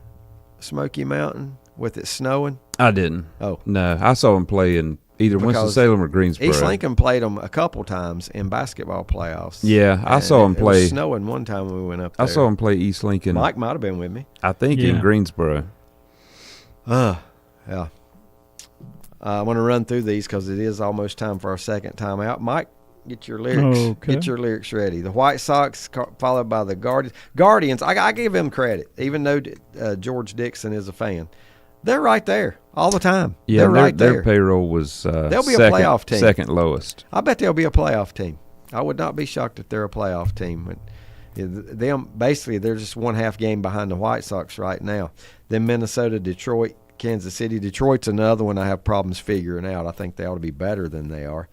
Smoky Mountain with it snowing? I didn't. Oh no, I saw him play in either Winston-Salem or Greensboro. East Lincoln played them a couple times in basketball playoffs. Yeah, I saw him play. It was snowing one time when we went up there. I saw him play East Lincoln. Mike might have been with me. I think in Greensboro. Yeah. I want to run through these because it is almost time for our second time out. Mike, get your lyrics. Okay. Get your lyrics ready. The White Sox followed by the Guardians. Guardians, I give them credit, even though George Dixon is a fan. They're right there all the time. Yeah, they're right there. Their payroll was they'll be a playoff team. Second lowest. I bet they'll be a playoff team. I would not be shocked if they're a playoff team. They're just 1/2 game behind the White Sox right now. Then Minnesota, Detroit, Kansas City. Detroit's another one I have problems figuring out. I think they ought to be better than they are.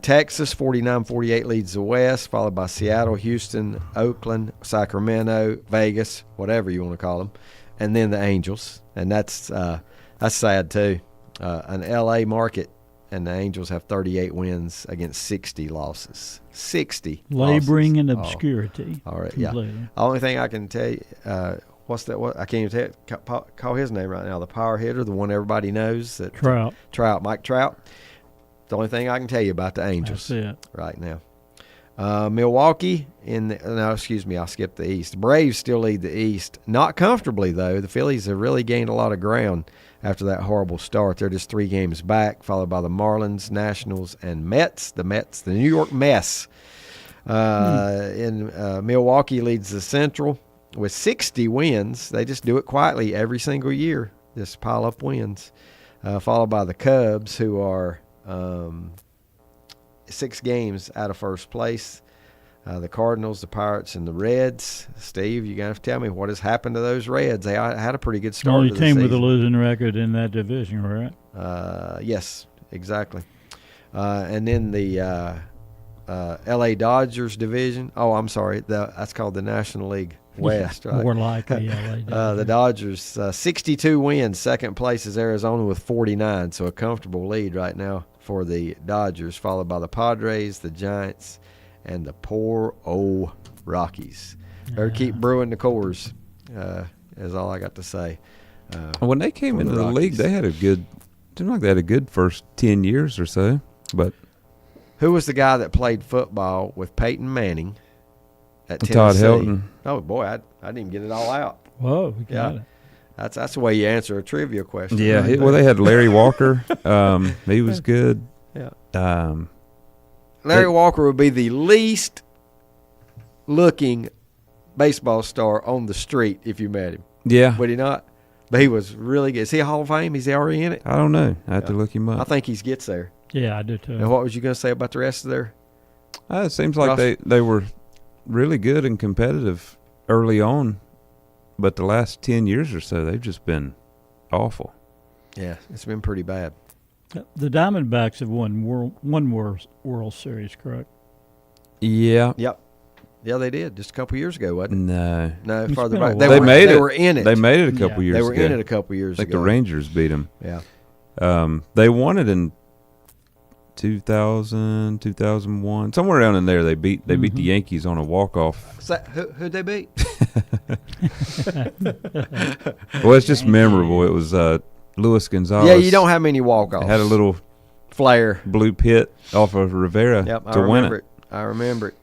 Texas, 49-48 leads the West, followed by Seattle, Houston, Oakland, Sacramento, Vegas, whatever you want to call them, and then the Angels. And that's sad too. An L.A. market, and the Angels have 38 wins against 60 losses. 60 laboring losses. in obscurity. All right, completely. yeah. The only thing I can tell you, what's that? What I can't even call his name right now. The power hitter, the one everybody knows. That Trout. Mike Trout. the only thing I can tell you about the Angels That's it. right now. Milwaukee I'll skip the East. The Braves still lead the East. Not comfortably, though. The Phillies have really gained a lot of ground after that horrible start. They're just 3 games back, followed by the Marlins, Nationals, and Mets. The New York Mets. Milwaukee leads the Central with 60 wins. They just do it quietly every single year, just pile up wins. Followed by the Cubs, who are 6 games out of first place. The Cardinals, the Pirates, and the Reds. Steve, you're going to have to tell me what has happened to those Reds. They had a pretty good start Only to the team season. with a losing record in that division, right? Yes, exactly. And then the L.A. Dodgers division. Oh, I'm sorry. That's called the National League West, right? More likely, LA. The Dodgers, 62 wins. Second place is Arizona with 49, so a comfortable lead right now for the Dodgers, followed by the Padres, the Giants, and the poor old Rockies. Better keep brewing the cores, is all I got to say. When they came into the league, they had seemed like they had a good first 10 years or so. But who was the guy that played football with Peyton Manning at Tennessee? Todd Helton. Oh, boy, I didn't even get it all out. Whoa, we got it. That's the way you answer a trivia question. Yeah, right well, there. they had Larry Walker. He was good. Yeah. Larry Walker would be the least looking baseball star on the street if you met him. Yeah. Would he not? But he was really good. Is he a Hall of Fame? Is he already in it? I don't know. I have to look him up. I think he gets there. Yeah, I do too. And what was you going to say about the rest of their? It seems like they were really good and competitive early on, but the last 10 years or so, they've just been awful. Yeah, it's been pretty bad. The Diamondbacks have won one World Series, correct? Yeah. Yep. Yeah, they did just a couple years ago, wasn't it? No. No, farther been a back. while. They were in it. They made it a couple years They ago. were in it a couple years I think ago. the Rangers beat them. Yeah. They won it in 2000, 2001, somewhere around in there. They beat the Yankees on a walk-off. Who'd they beat? Well, it's just memorable. It was Luis Gonzalez. Yeah, you don't have many walk-offs. Had a little flare blue pit off of Rivera to win it. I remember it.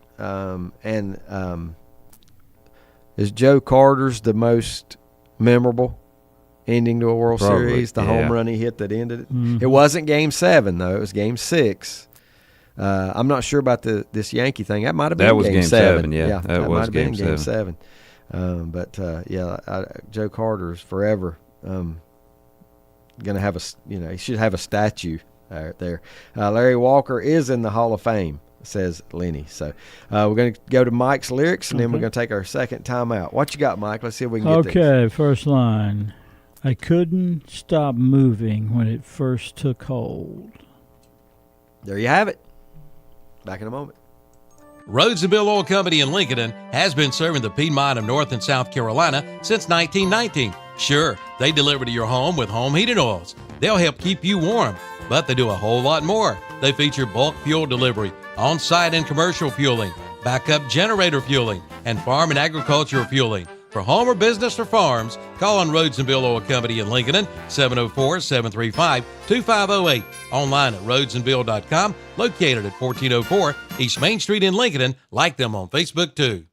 Is Joe Carter's the most memorable ending to a World Probably, Series? The yeah. home run he hit that ended it. It wasn't Game 7 though. It was Game 6. I'm not sure about this Yankee thing. That might have been Game 7. Yeah, that might was have been Game 7. Joe Carter's forever gonna have he should have a statue there. Larry Walker is in the Hall of Fame, says Lenny. So we're going to go to Mike's lyrics, and then we're going to take our second time out. What you got, Mike? Let's see if we can get this. Okay, first line. I couldn't stop moving when it first took hold. There you have it. Back in a moment. Rhodes and Bill Oil Company in Lincoln has been serving the Piedmont of North and South Carolina since 1919. Sure, they deliver to your home with home heating oils. They'll help keep you warm, but they do a whole lot more. They feature bulk fuel delivery, on-site and commercial fueling, backup generator fueling, and farm and agricultural fueling. For home or business or farms, call on Rhodes and Bill Oil Company in Lincoln, 704-735-2508. Online at rhodesandbill.com, located at 1404 East Main Street in Lincoln. Like them on Facebook, too.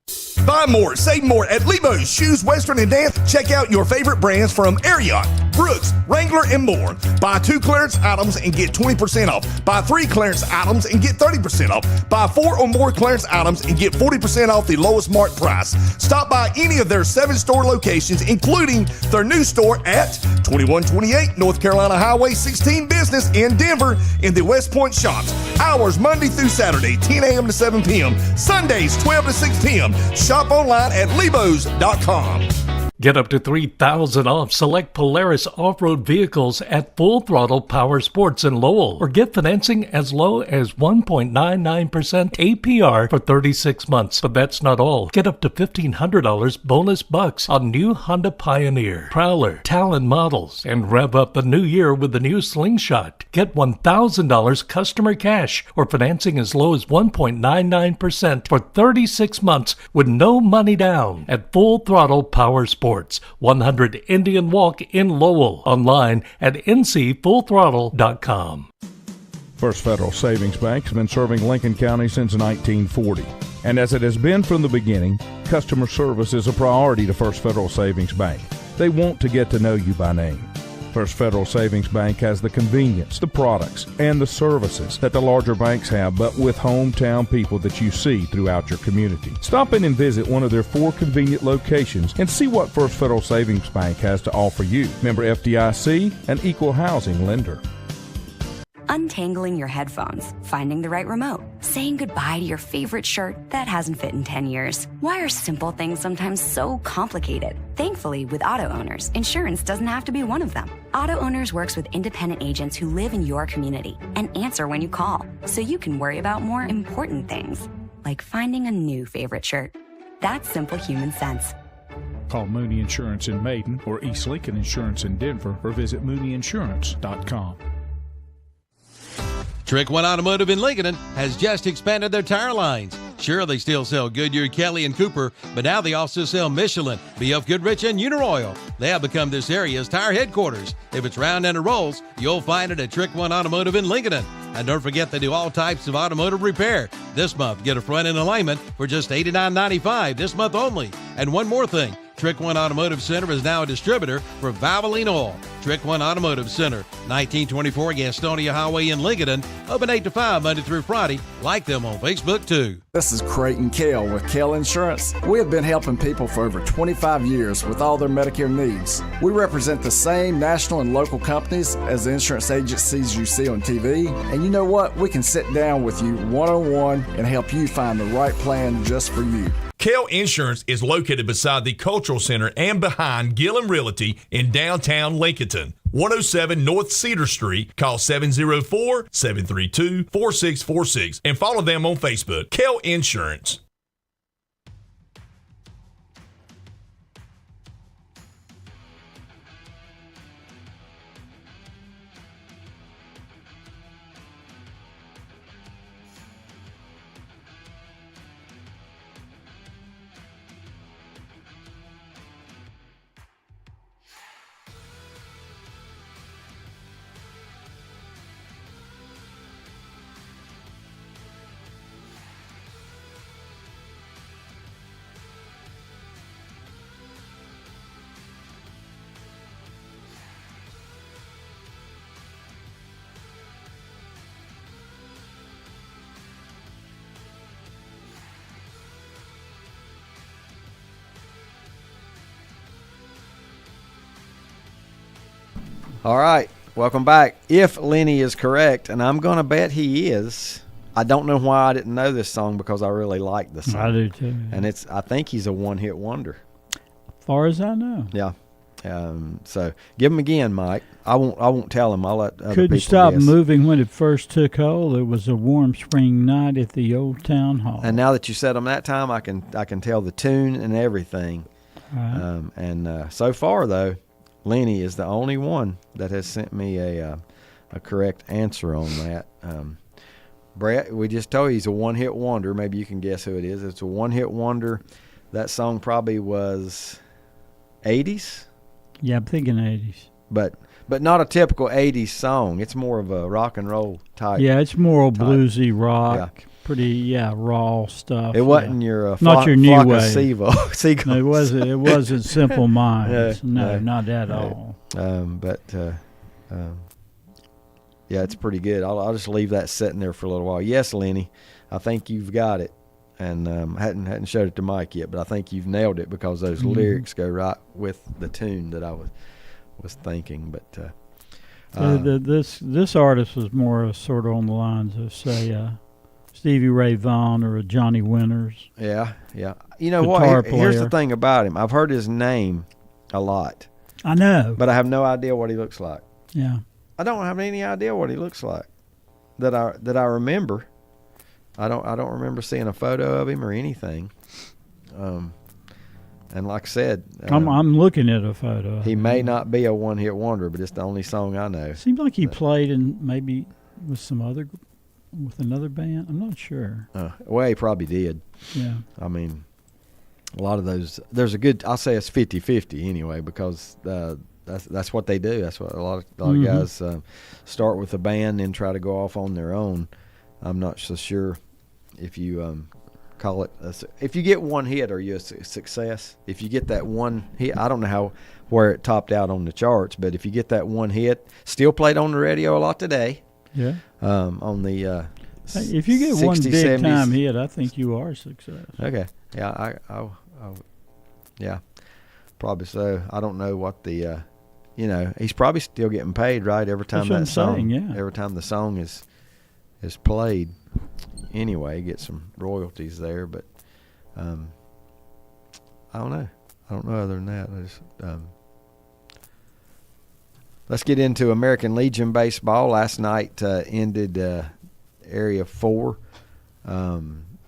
Buy more, save more at Lebo's Shoes, Western, and Dance. Check out your favorite brands from Ariat, Brooks, Wrangler, and more. Buy 2 clearance items and get 20% off. Buy 3 clearance items and get 30% off. Buy 4 or more clearance items and get 40% off the lowest marked price. Stop by any of their 7 store locations, including their new store at 2128 North Carolina Highway 16 Business in Denver in the West Point Shops. Hours Monday through Saturday, 10 a.m. to 7 p.m. Sundays, 12 to 6 p.m. Shop online at lebos.com. Get up to $3,000 off select Polaris off-road vehicles at Full Throttle Power Sports in Lowell, or get financing as low as 1.99% APR for 36 months. But that's not all. Get up to $1,500 bonus bucks on new Honda Pioneer, Prowler, Talon models, and rev up the new year with the new Slingshot. Get $1,000 customer cash, or financing as low as 1.99% for 36 months with no money down at Full Throttle Power Sports, 100 Indian Walk in Lowell. Online at ncfullthrottle.com. First Federal Savings Bank has been serving Lincoln County since 1940. And as it has been from the beginning, customer service is a priority to First Federal Savings Bank. They want to get to know you by name. First Federal Savings Bank has the convenience, the products, and the services that the larger banks have, but with hometown people that you see throughout your community. Stop in and visit one of their 4 convenient locations and see what First Federal Savings Bank has to offer you. Member FDIC, an equal housing lender. Untangling your headphones, finding the right remote, saying goodbye to your favorite shirt that hasn't fit in 10 years. Why are simple things sometimes so complicated? Thankfully, with auto owners, insurance doesn't have to be one of them. Auto Owners works with independent agents who live in your community and answer when you call, so you can worry about more important things, like finding a new favorite shirt. That's simple human sense. Call Mooney Insurance in Maiden or East Lincoln Insurance in Denver or visit mooneyinsurance.com. Trick One Automotive in Lincoln has just expanded their tire lines. Sure, they still sell Goodyear, Kelly, and Cooper, but now they also sell Michelin, BF Goodrich, and Uniroyal. They have become this area's tire headquarters. If it's round and it rolls, you'll find it at Trick One Automotive in Lincoln. And don't forget they do all types of automotive repair. This month, get a front end alignment for just $89.95 this month only. And one more thing, Trick One Automotive Center is now a distributor for Valvoline Oil. Trick One Automotive Center, 1924 Gastonia Highway in Lincoln, open 8 to 5 Monday through Friday. Like them on Facebook too. This is Creighton Kell with Kell Insurance. We have been helping people for over 25 years with all their Medicare needs. We represent the same national and local companies as the insurance agencies you see on TV. And you know what? We can sit down with you one-on-one and help you find the right plan just for you. Kell Insurance is located beside the Cultural Center and behind Gillum Realty in downtown Lincoln. 107 North Cedar Street. Call 704-732-4646 and follow them on Facebook. Kell Insurance. All right, welcome back. If Lenny is correct, and I'm going to bet he is, I don't know why I didn't know this song because I really like the song. I do too. And I think he's a one-hit wonder. As far as I know. Yeah. So give him again, Mike. I won't tell him. I'll let other Couldn't people stop guess. moving when it first took hold. It was a warm spring night at the old town hall. And now that you said them that time, I can tell the tune and everything. Right. So far though, Lenny is the only one that has sent me a correct answer on that. Brett, we just told you he's a one-hit wonder. Maybe you can guess who it is. It's a one-hit wonder. That song probably was 80s. Yeah, I'm thinking 80s. But not a typical 80s song. It's more of a rock and roll type. Yeah, it's more bluesy rock. Yeah. Pretty raw stuff. It wasn't your not your new flock wave. of seagulls. No, it wasn't Simple Minds. No, not at all. Yeah, it's pretty good. I'll just leave that sitting there for a little while. Yes, Lenny, I think you've got it, and hadn't showed it to Mike yet, but I think you've nailed it because those lyrics go right with the tune that I was thinking. But this artist was more sort of on the lines of say Stevie Ray Vaughan or a Johnny Winters. Yeah. You know Guitar what? Here's the player. thing about him. I've heard his name a lot, I know. but I have no idea what he looks like. Yeah. I don't have any idea what he looks like that I remember. I don't remember seeing a photo of him or anything. And like I said, I'm looking at a photo. he may not be a one-hit wonder, but it's the only song I know. Seems like he played in maybe with another band. I'm not sure. Well, he probably did. Yeah. I mean, a lot of those. There's a good. I'll say it's 50-50 anyway because that's what they do. That's what a lot of guys start with a band and try to go off on their own. I'm not so sure if you call it if you get one hit, are you a success? If you get that one hit, I don't know where it topped out on the charts, but if you get that one hit, still played on the radio a lot today. Yeah. On the if you get 60, one big 70s. Time hit, I think you are a success. Okay. Yeah. Yeah. Probably so. I don't know what the he's probably still getting paid, right? Every time That's that song, saying, yeah. Every time the song is played. Anyway, get some royalties there, but I don't know. I don't know other than that. Let's get into American Legion baseball. Last night ended Area 4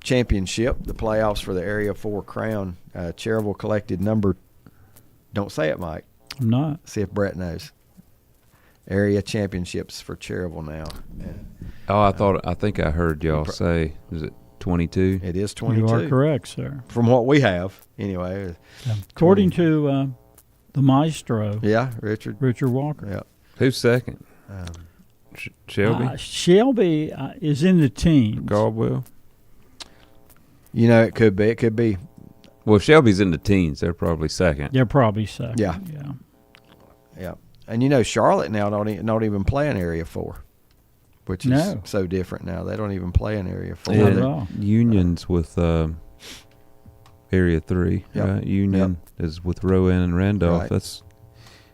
championship, the playoffs for the Area 4 crown. Cherryville collected don't say it, Mike. I'm not. See if Brett knows. Area championships for Cherryville now. Oh, I think I heard y'all say, is it 22? It is 22. You are correct, sir. From what we have, anyway. According to the maestro. Yeah, Richard Walker. Yeah. Who's second? Shelby? Shelby is in the teens. Caldwell? It could be. It could be. Well, Shelby's in the teens. They're probably second. They're probably second. Yeah. Yeah. And Charlotte now don't even play in Area 4, which is so different now. They don't even play in Area 4. Not at all. Union's with Area 3. Yep. Right? Union is with Rowan and Randolph. Right. That's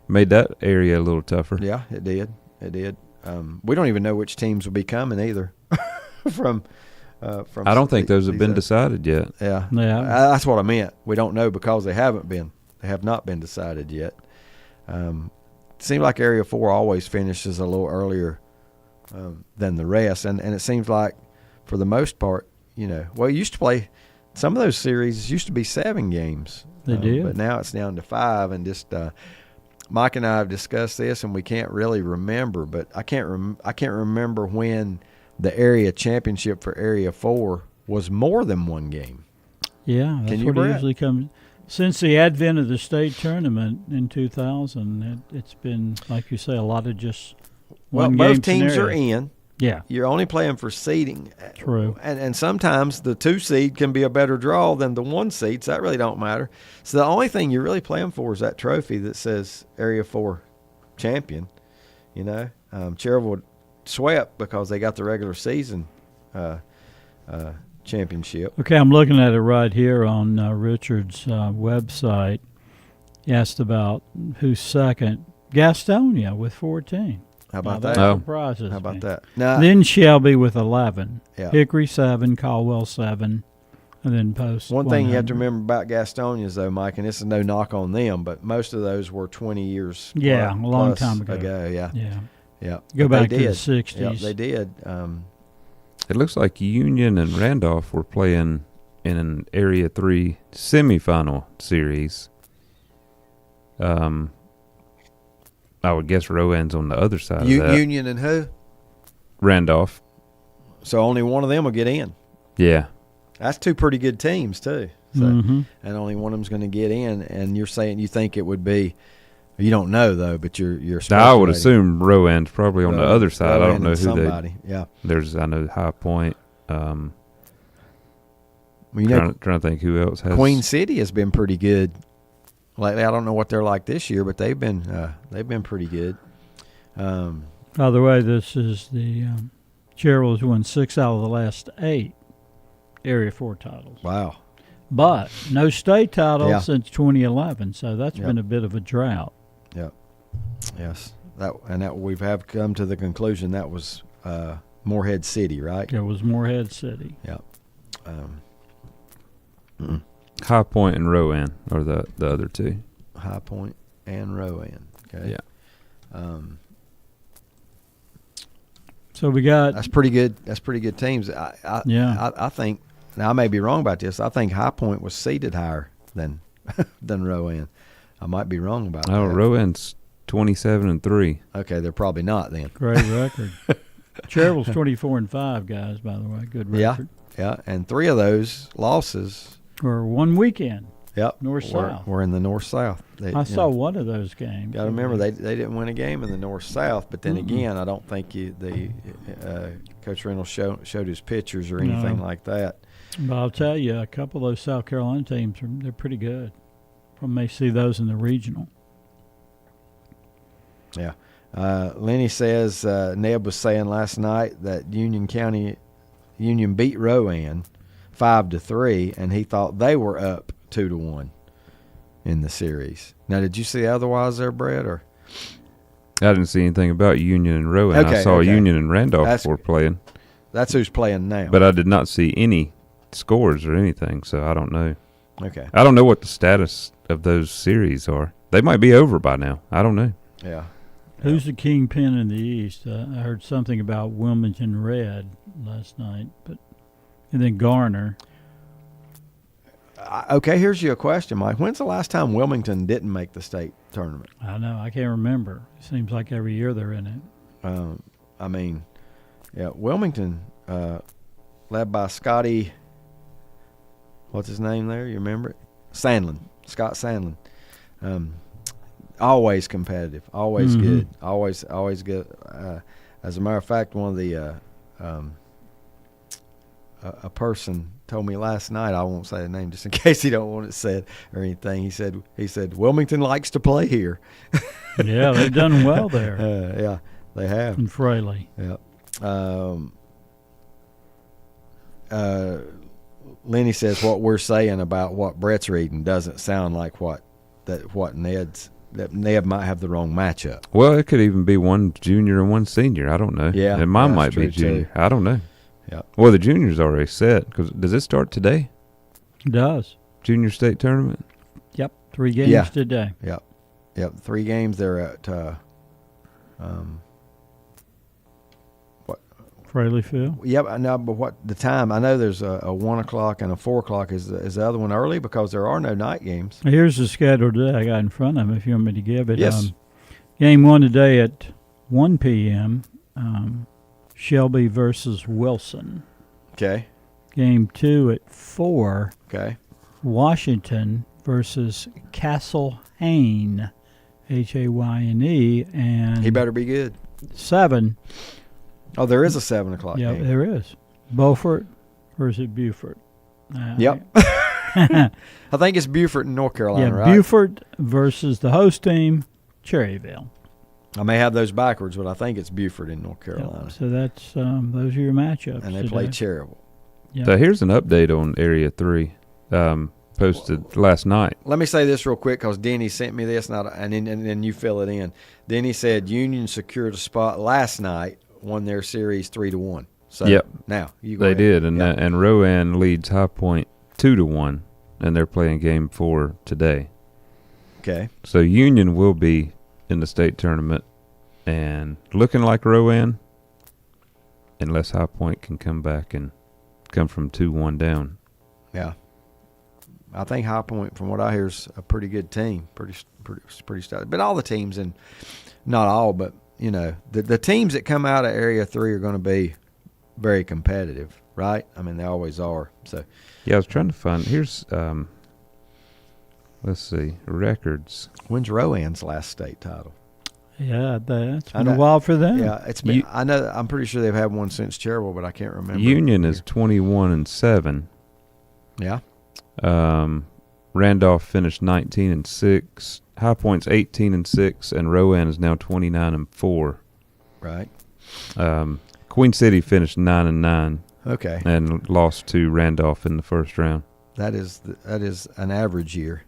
made that area a little tougher. Yeah, it did. It did. We don't even know which teams will be coming either. from I don't think those have been decided yet. Yeah. That's what I meant. We don't know because they haven't been. They have not been decided yet. It seems like Area 4 always finishes a little earlier than the rest, and it seems like for the most part, you used to play some of those series used to be 7 games. They did, but now it's down to 5, and just Mike and I have discussed this, and we can't really remember, but I can't remember when the area championship for Area 4 was more than one game. Yeah, that's what usually comes. Since the advent of the state tournament in 2000, it's been, like you say, a lot of just one game both teams scenario. are in. Yeah. You're only playing for seeding. True. And sometimes the 2 seed can be a better draw than the 1 seed, so that really don't matter. So the only thing you're really playing for is that trophy that says Area 4 champion. Cherryville swept because they got the regular season championship. Okay, I'm looking at it right here on Richard's website. He asked about who's second. Gastonia with 14. How about that? that? Surprises How about me. that? Now, then Shelby with 11. Yeah. Hickory 7, Caldwell 7, and then Post. One thing you have to remember about Gastonia's, though, Mike, and this is no knock on them, but most of those were 20 years a long plus time ago. Yeah. Go back to the 60s. Yeah, they did. It looks like Union and Randolph were playing in an Area 3 semifinal series. I would guess Rowan's on the other side of that. Union and who? Randolph. So only one of them will get in. Yeah. That's 2 pretty good teams, too. So, and only one of them's going to get in, and you're saying you think it would be – you don't know, though, but you're I would assume Rowan's probably on the other side. I don't know who somebody. Yeah. I know High Point. Well, trying to think who else has. Queen City has been pretty good lately. I don't know what they're like this year, but they've been pretty good. By the way, this is the Cherryville's won 6 out of the last 8 Area 4 titles. Wow. But no state title since 2011, so that's been a bit of a drought. Yep. Yes. That we have come to the conclusion that was Morehead City, right? It was Morehead City. Yep. High Point and Rowan are the other 2. High Point and Rowan. Okay. Yeah. So we got that's pretty good. That's pretty good teams. I think. Now I may be wrong about this. I think High Point was seeded higher than Rowan. I might be wrong about that. Oh, Rowan's 27-3. Okay, they're probably not then. Great record. Cherryville's 24-5, guys. By the way, good record. Yeah, and 3 of those losses were one weekend. Yep. North-South. We're in the north-south. I saw one of those games. Got to remember, they didn't win a game in the north-south, but then again, I don't think Coach Reynolds showed his pictures or anything like that. But I'll tell you, a couple of those South Carolina teams, they're pretty good. We may see those in the regional. Yeah. Lenny says Neb was saying last night that Union beat Rowan 5-3, and he thought they were up 2-1 in the series. Now, did you see otherwise there, Brett? Or I didn't see anything about Union and Rowan. I saw Union and Randolph were playing. That's who's playing now. But I did not see any scores or anything, so I don't know. Okay. I don't know what the status of those series are. They might be over by now. I don't know. Yeah. Who's the kingpin in the East? I heard something about Wilmington Red last night, and then Garner. Okay, here's your question, Mike. When's the last time Wilmington didn't make the state tournament? I don't know. I can't remember. It seems like every year they're in it. Wilmington, led by Scotty, what's his name there? You remember it? Scott Sandlin. Always competitive, always good, always good. As a matter of fact, one of the a person told me last night, I won't say the name just in case he don't want it said or anything. He said Wilmington likes to play here. Yeah, they've done well there. Yeah, they have. In Fraley. Yeah. Lenny says what we're saying about what Brett's reading doesn't sound like what Ned might have the wrong matchup. Well, it could even be one junior and one senior. I don't know. Yeah, and mine might be junior. Too. I don't know. Yeah. Well, the junior's already set. Does it start today? It does. Junior state tournament? Yep. 3 games today. Yep. 3 games. They're at what? Fraley Field. Yep. I know, but what the time? I know there's a 1 o'clock and a 4 o'clock. Is the other one early because there are no night games? Here's the schedule today I got in front of me if you want me to give it. Yes. Game 1 today at 1 p.m. Shelby versus Wilson. Okay. Game 2 at 4. Okay. Washington versus Castle Hayne, Hayne, and he better be good. 7. Oh, there is a 7 o'clock game. Yeah, there is. Beaufort versus Beaufort. Yep. I think it's Beaufort in North Carolina, right? Beaufort versus the host team, Cherryville. I may have those backwards, but I think it's Beaufort in North Carolina. So that's those are your matchups. And they play Cherryville. Yep. So here's an update on Area 3 posted last night. Let me say this real quick because Denny sent me this, and then you fill it in. Denny said Union secured a spot last night, won their series 3-1. So yep. Now you go They ahead. did, and Rowan leads High Point 2-1, and they're playing Game 4 today. Okay. So Union will be in the state tournament, and looking like Rowan, unless High Point can come back and come from 2-1 down. Yeah. I think High Point, from what I hear, is a pretty good team. Pretty stout. But all the teams, and not all, but the teams that come out of Area 3 are going to be very competitive, right? I mean, they always are. So. Yeah, I was trying to find. Here's, let's see, records. When's Rowan's last state title? Yeah, that's been a while for them. Yeah, it's been. I know. I'm pretty sure they've had one since Cherryville, but I can't remember. Union is 21-7. Yeah. Randolph finished 19-6. High Point's 18-6, and Rowan is now 29-4. Right. Queen City finished 9-9. Okay. And lost to Randolph in the first round. That is an average year,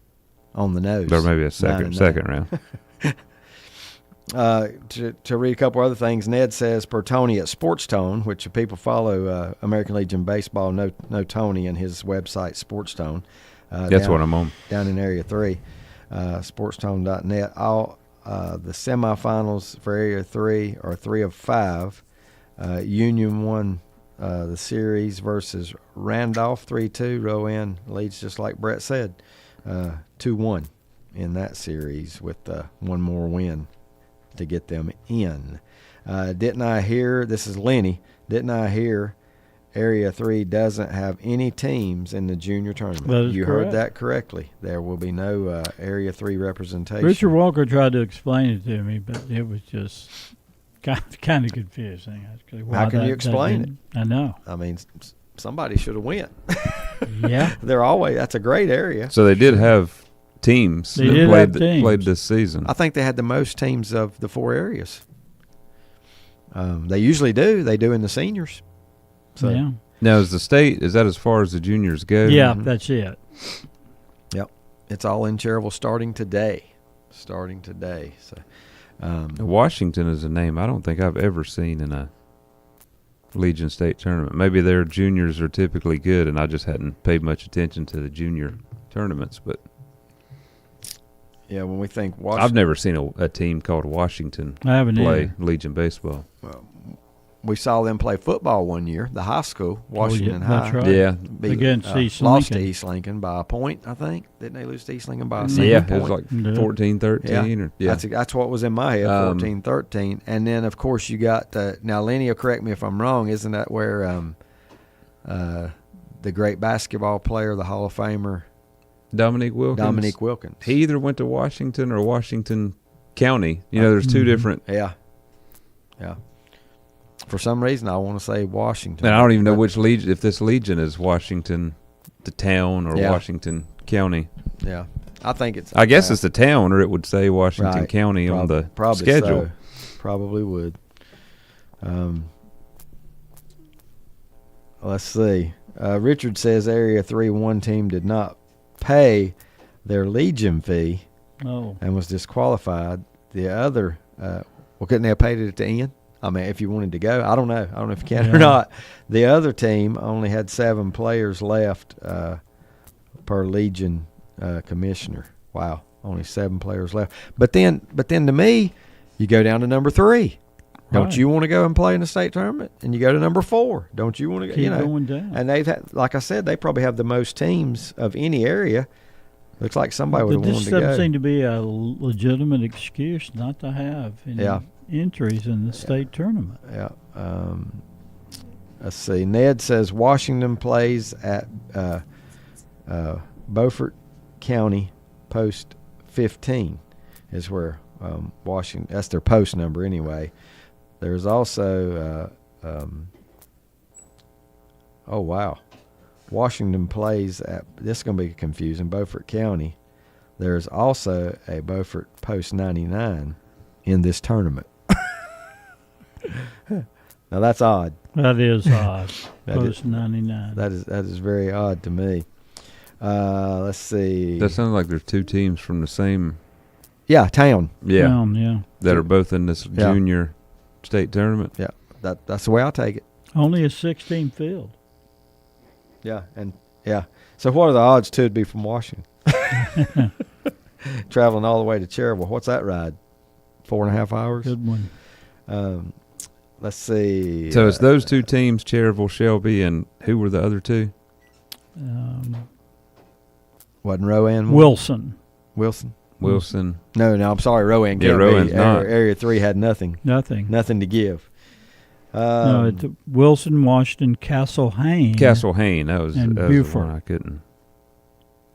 on the nose. Or maybe a second round. To read a couple other things, Ned says per Tony at Sports Tone, which if people follow American Legion Baseball know Tony and his website Sports Tone. That's what I'm on. Down in Area 3, sportstone.net. All the semifinals for Area 3 are 3 of 5. Union won the series versus Randolph 3-2. Rowan leads, just like Brett said, 2-1 in that series with one more win to get them in. Didn't I hear, this is Lenny, didn't I hear Area 3 doesn't have any teams in the junior tournament. That is you correct. heard that correctly. There will be no Area 3 representation. Richard Walker tried to explain it to me, but it was just kind of confusing. Actually, How can you explain it? I know. I mean, somebody should have went. Yeah. That's a great area. So they did have teams They that did have teams. played this season. I think they had the most teams of the 4 areas. They usually do. They do in the seniors. So, Yeah. Now, is that as far as the juniors go? Yeah, that's it. Yep. It's all in Cherryville starting today. So, Washington is a name I don't think I've ever seen in a Legion State tournament. Maybe their juniors are typically good, and I just hadn't paid much attention to the junior tournaments. But yeah, when we think I've never seen a team called Washington I haven't play either. Legion baseball. we saw them play football one year, the high school, Washington High. That's right. Yeah. Beat, Against East lost to Lincoln. East Lincoln by a point, I think. Didn't they lose to East Lincoln by a Yeah, single it was point? like Yeah. 14-13 or yeah. That's what was in my head, 14-13. And then, of course, you got now Lenny will correct me if I'm wrong. Isn't that where the great basketball player, the Hall of Famer, Dominique Wilkins. He either went to Washington or Washington County. You know, there's two different. Yeah. For some reason, I want to say Washington. And I don't even know which Legion, if this Legion is Washington, the town, or Yeah. Washington County. Yeah, I think it's. I guess it's the town, or it would say Washington Right. County on the Probably schedule. so. Probably would. Let's see. Richard says Area 3 one team did not pay their Legion fee Oh. and was disqualified. The other, couldn't they have paid it at the end? I mean, if you wanted to go, I don't know. I don't know if you can or Yeah. not. The other team only had 7 players left per Legion commissioner. Wow, only 7 players left. But then to me, you go down to number 3. Don't Right. you want to go and play in the state tournament? And you go to number 4. Don't you want to go? Keep You know, going down. and they've had, like I said, they probably have the most teams of any area. Looks like somebody would But have this wanted to doesn't go. seem to be a legitimate excuse not to have any Yeah. entries in the state tournament. Yeah. Let's see. Ned says Washington plays at Beaufort County Post 15 is where Washington. That's their post number anyway. There's also. Oh wow. Washington plays at. This is going to be confusing. Beaufort County. There's also a Beaufort Post 99 in this tournament. Now that's odd. That is odd. That Post 99. That is very odd to me. Let's see. That sounds like there's 2 teams from the same. Yeah, town. Yeah, Yeah. that are both in this Yeah. junior state tournament. Yeah, that's the way I take it. Only a 16 field. Yeah, So what are the odds too to be from Washington? Traveling all the way to Cherryville. What's that ride? 4.5 hours. Good one. Let's see. So it's those 2 teams, Cherryville, Shelby, and who were the other 2? Wasn't Rowan? Wilson. Wilson. No, I'm sorry. Rowan. Yeah, can't Rowan's be. not. Area 3 had nothing. Nothing. Nothing to give. No, it's Wilson, Washington, Castle Hayne. Castle Hayne. That was And the Beaufort. one I couldn't.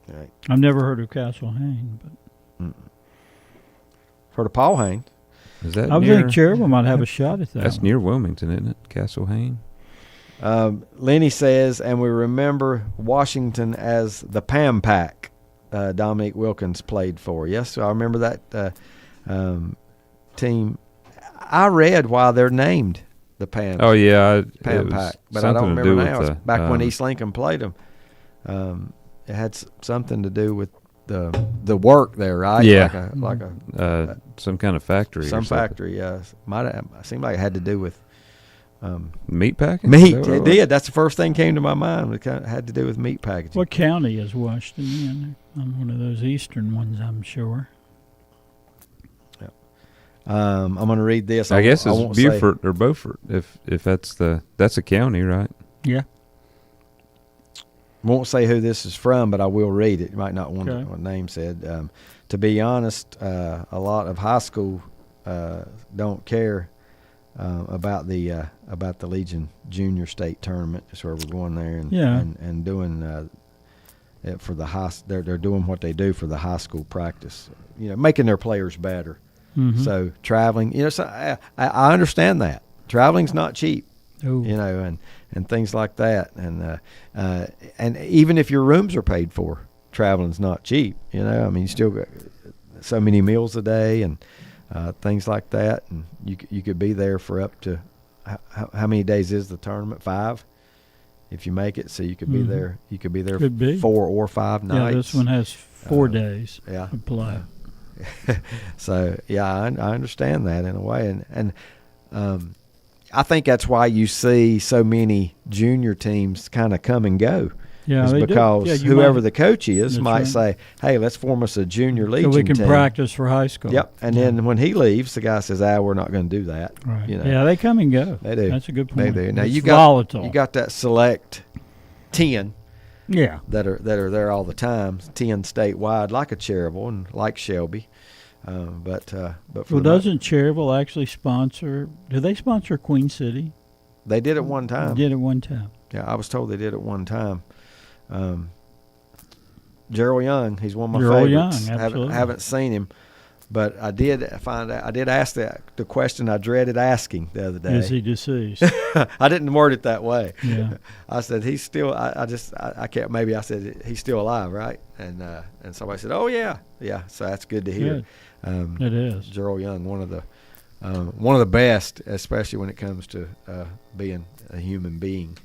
Right. I've never heard of Castle Hayne, but Heard of Paul Haynes. Is that I near? think Cherryville might have a shot at that. That's one. near Wilmington, isn't it? Castle Hayne. Lenny says, and we remember Washington as the Pam Pack. Dominique Wilkins played for. Yes, I remember that team. I read why they're named the Pam. Oh yeah, Pam Pack, but I don't remember now. It's back when East Lincoln played them. It had something to do with the work there, right? Yeah, like a some kind of factory. some or something. factory. Yeah, might have seemed like it had to do with Meat packing. meat. Is that what It was? did. That's the first thing came to my mind. It kind of had to do with meat packaging. What county is Washington in? On one of those eastern ones, I'm sure. I'm going to read this. I guess won't it's say- Beaufort or Beaufort. If that's a county, right? Yeah. Won't say who this is from, but I will read it. You might not want Okay. what name said. To be honest, a lot of high school don't care about the Legion Junior State Tournament. That's where we're going there and doing it for the high. They're doing what they do for the high school practice. Making their players better. Mm-hmm. So traveling, so I understand that traveling's not cheap. Ooh. And things like that, and even if your rooms are paid for, traveling's not cheap. You still got so many meals a day and things like that, and you could be there for up to how many days is the tournament? 5, if you make it. So you could be there. You could be there 4 or 5 nights. Yeah, this one has 4 days. Yeah, to play. So I understand that in a way, and I think that's why you see so many junior teams kind of come and go. Yeah, is they because do. Yeah, whoever the coach is might right. say, "Hey, let's form us a junior Legion so we can team. practice for high school." Yep, and then when he leaves, the guy says, "We're not going to do that." Right. Yeah, they come and go. They do. That's a good point. They do. Now it's volatile. volatile. You got that select 10. Yeah. That are there all the time. 10 statewide, like a Cherryville and like Shelby. But doesn't Cherryville actually sponsor? Do they sponsor Queen City? They did at one time. Did at one time. Yeah, I was told they did at one time. Gerald Young, he's one of my favorites. Young, absolutely. Haven't seen him, but I did find out. I did ask the question I dreaded asking the other day. Is he deceased? I didn't word it that way. Yeah. I said he's still. I can't. Maybe I said he's still alive, right? And somebody said, "Oh yeah." So that's good to hear. Good. It is. Gerald Young, one of the best, especially when it comes to being a human being.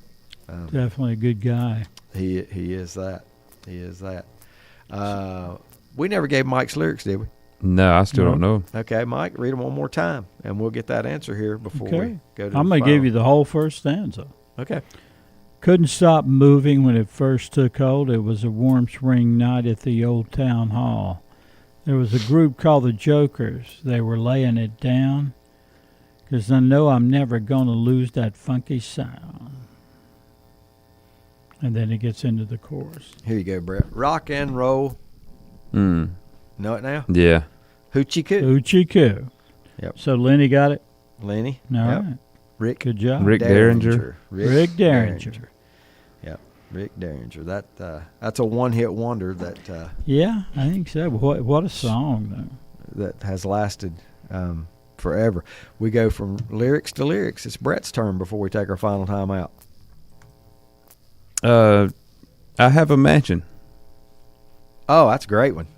Definitely a good guy. He is that. He is that. We never gave Mike's lyrics, did we? No, I still don't know. Okay, Mike, read them one more time, and we'll get that answer here before we go to I'm going to give you the whole first stanza. Okay. Couldn't stop moving when it first took hold. It was a warm spring night at the old town hall. There was a group called the Jokers. They were laying it down because I know I'm never going to lose that funky sound. And then it gets into the chorus. Here you go, Brett. Rock and roll. Know it now? Yeah. Hoochie Coo. Hoochie Coo. Yep. So Lenny got it? Lenny. All yep. right. Rick. Good job. Rick Derringer. Rick Derringer. Yep. Rick Derringer. That's a one-hit wonder that. Yeah, I think so. What a song, though. That has lasted forever. We go from lyrics to lyrics. It's Brett's turn before we take our final time out. I have a mansion. Oh, that's a great one.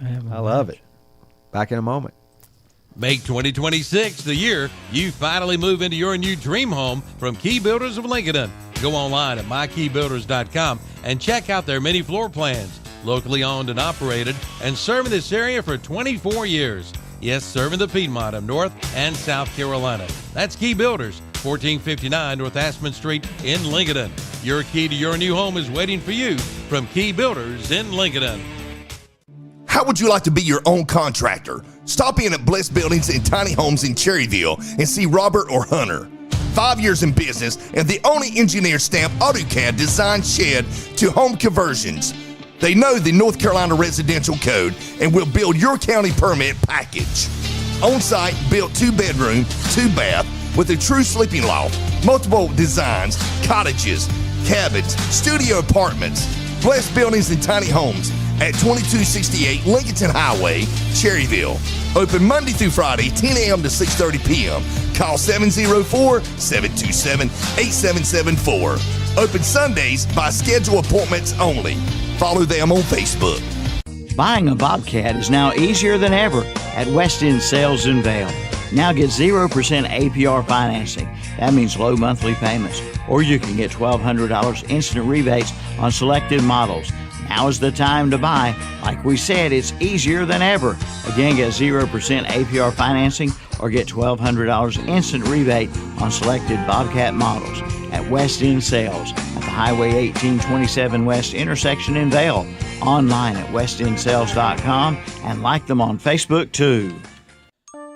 I love it. Back in a moment. Make 2026 the year you finally move into your new dream home from Key Builders of Lincoln. Go online at mykeybuilders.com and check out their many floor plans. Locally owned and operated and serving this area for 24 years. Yes, serving the Piedmont of North and South Carolina. That's Key Builders, 1459 North Aspen Street in Lincoln. Your key to your new home is waiting for you from Key Builders in Lincoln. How would you like to be your own contractor? Stop in at Bliss Buildings and Tiny Homes in Cherryville and see Robert or Hunter. 5 years in business and the only engineer stamp AutoCAD design shed to home conversions. They know the North Carolina Residential Code and will build your county permit package. On-site built 2-bedroom, 2-bath with a true sleeping loft, multiple designs, cottages, cabins, studio apartments. Blessed Buildings and Tiny Homes at 2268 Lincoln Highway, Cherryville. Open Monday through Friday, 10 a.m. to 6:30 p.m. Call 704-727-8774. Open Sundays by schedule appointments only. Follow them on Facebook. Buying a Bobcat is now easier than ever at West End Sales in Vail. Now get 0% APR financing. That means low monthly payments. Or you can get $1,200 instant rebates on selected models. Now is the time to buy. Like we said, it's easier than ever. Again, get 0% APR financing or get $1,200 instant rebate on selected Bobcat models at West End Sales at the Highway 1827 West intersection in Vail. Online at westendSales.com and like them on Facebook too.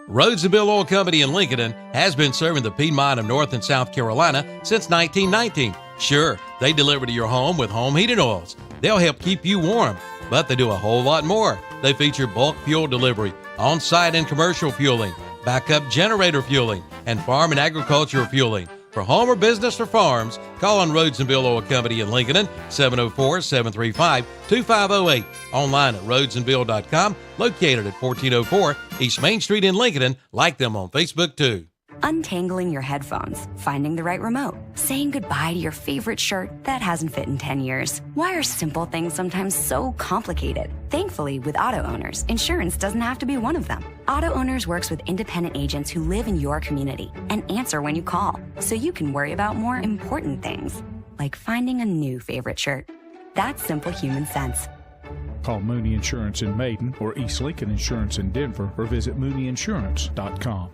Rhodes & Bill Oil Company in Lincoln has been serving the Piedmont of North and South Carolina since 1919. Sure, they deliver to your home with home heating oils. They'll help keep you warm, but they do a whole lot more. They feature bulk fuel delivery, on-site and commercial fueling, backup generator fueling, and farm and agriculture fueling. For home or business or farms, call on Rhodesville Oil Company in Lincoln, 704-735-2508. Online at rhodesville.com, located at 1404 East Main Street in Lincoln. Like them on Facebook, too. Untangling your headphones, finding the right remote, saying goodbye to your favorite shirt that hasn't fit in 10 years. Why are simple things sometimes so complicated? Thankfully, with auto owners, insurance doesn't have to be one of them. Auto Owners works with independent agents who live in your community and answer when you call, so you can worry about more important things, like finding a new favorite shirt. That's simple human sense. Call Mooney Insurance in Maiden or East Lincoln Insurance in Denver or visit mooneyinsurance.com.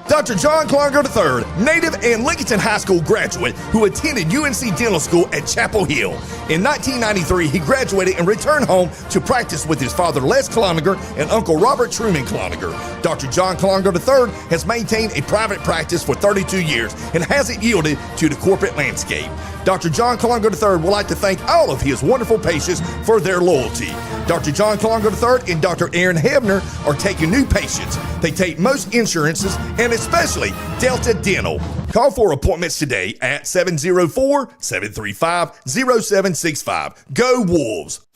Dr. John Clargo III, native and Lincoln High School graduate who attended UNC Dental School at Chapel Hill. In 1993, he graduated and returned home to practice with his father Les Cloninger and Uncle Robert Truman Cloninger. Dr. John Clargo III has maintained a private practice for 32 years and hasn't yielded to the corporate landscape. Dr. John Clargo III would like to thank all of his wonderful patients for their loyalty. Dr. John Clargo III and Dr. Aaron Hebner are taking new patients. They take most insurances and especially Delta Dental. Call for appointments today at 704-735-0765. Go Wolves!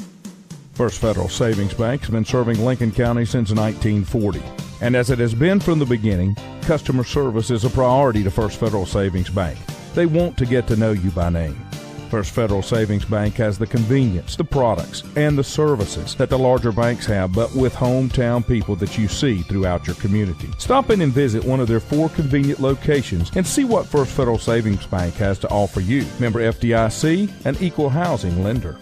First Federal Savings Bank has been serving Lincoln County since 1940. And as it has been from the beginning, customer service is a priority to First Federal Savings Bank. They want to get to know you by name. First Federal Savings Bank has the convenience, the products, and the services that the larger banks have, but with hometown people that you see throughout your community. Stop in and visit one of their 4 convenient locations and see what First Federal Savings Bank has to offer you. Member FDIC, an equal housing lender.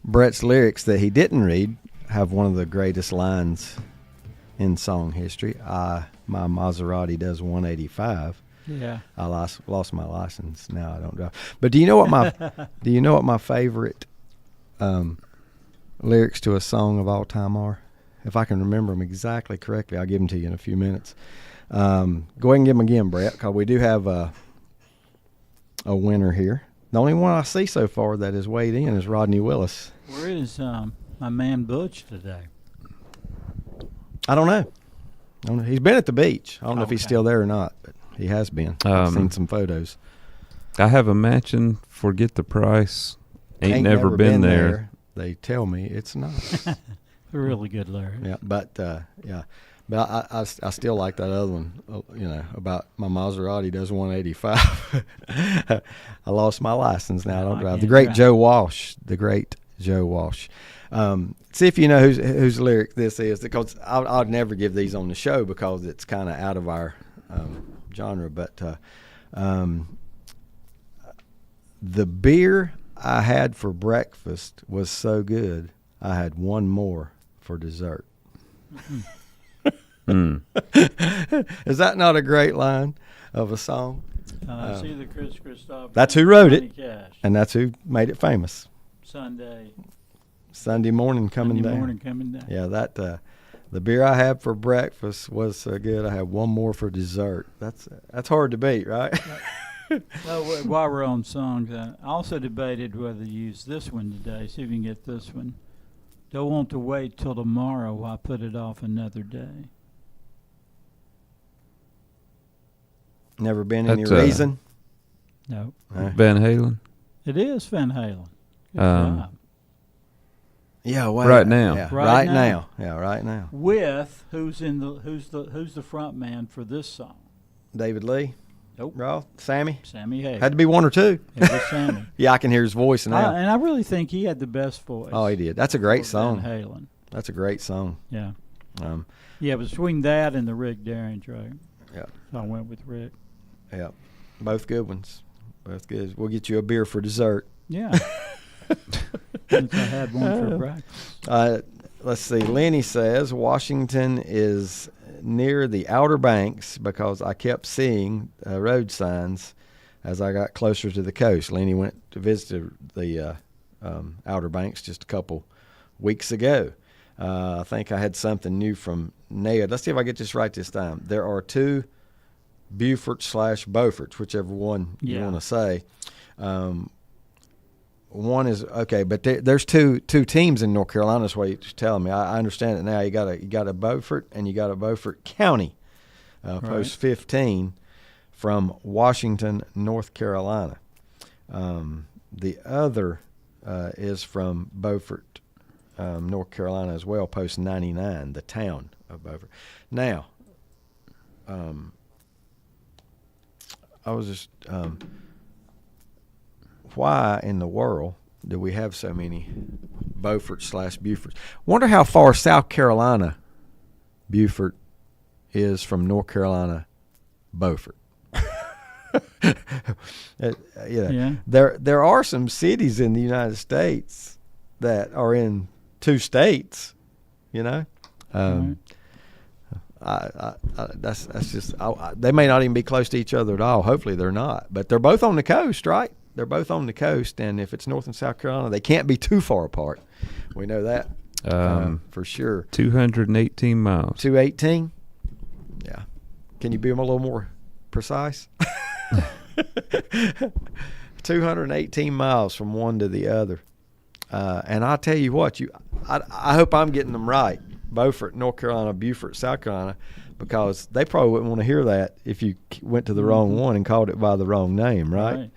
Brett's lyrics that he didn't read have one of the greatest lines in song history. My Maserati does 185. Yeah. I lost my license. Now I don't drive. But do you know what my favorite lyrics to a song of all time are? If I can remember them exactly correctly, I'll give them to you in a few minutes. Go ahead and give them again, Brett, because we do have a winner here. The only one I see so far that has weighed in is Rodney Willis. Where is my man Butch today? I don't know. He's been at the beach. I don't know if he's still there or not, but he has been. I've seen some photos. I have a mansion, forget the price. Ain't never been there. They tell me it's not. A really good lyric. Yeah, but But I still like that other one, about my Maserati does 185. I lost my license now. I don't drive. The great Joe Walsh. See if you know whose lyric this is, because I'd never give these on the show because it's kind of out of our genre. But the beer I had for breakfast was so good, I had one more for dessert. Is that not a great line of a song? See the Chris Christopher. That's who wrote it, Cash. And that's who made it famous. Sunday morning coming down. Yeah, that the beer I had for breakfast was so good. I had one more for dessert. That's hard to beat, right? Well, while we're on songs, I also debated whether to use this one today. See if you can get this one. Don't want to wait till tomorrow. Why put it off another day? Never been any reason? No. Van Halen? It is Van Halen. Good job. Yeah, well, right now. Yeah, right now. Yeah, right now. With who's the front man for this song? David Lee? Nope. Roth? Sammy Hagar. Had to be one or two. It was Sammy. Yeah, I can hear his voice now. And I really think he had the best voice. Oh, he did. That's a great song. Van Halen. That's a great song. Yeah. Yeah, between that and the Rick Derringer track. Yeah. So I went with Rick. Yeah. Both good ones. That's good. We'll get you a beer for dessert. Yeah. Since I had one for breakfast. Let's see. Lenny says Washington is near the Outer Banks because I kept seeing road signs as I got closer to the coast. Lenny went to visit the Outer Banks just a couple weeks ago. I think I had something new from Ned. Let's see if I get this right this time. There are two Beaufort/Beauforts, whichever one you want to say. One is okay, but there's two teams in North Carolina. That's what you're telling me. I understand it now. You got a Beaufort and you got a Beaufort County, post 15 from Washington, North Carolina. The other is from Beaufort, North Carolina as well, post 99, the town of Beaufort. Now, I was just why in the world do we have so many Beaufort/Beauforts? Wonder how far South Carolina Beaufort is from North Carolina Beaufort. There are some cities in the United States that are in two states, you know. That's just they may not even be close to each other at all. Hopefully they're not, but they're both on the coast, right? They're both on the coast, and if it's North and South Carolina, they can't be too far apart. We know that for sure. 218 miles. 218? Yeah. Can you be a little more precise? 218 miles from one to the other. And I'll tell you what, I hope I'm getting them right. Beaufort, North Carolina, Beaufort, South Carolina, because they probably wouldn't want to hear that if you went to the wrong one and called it by the wrong name, right?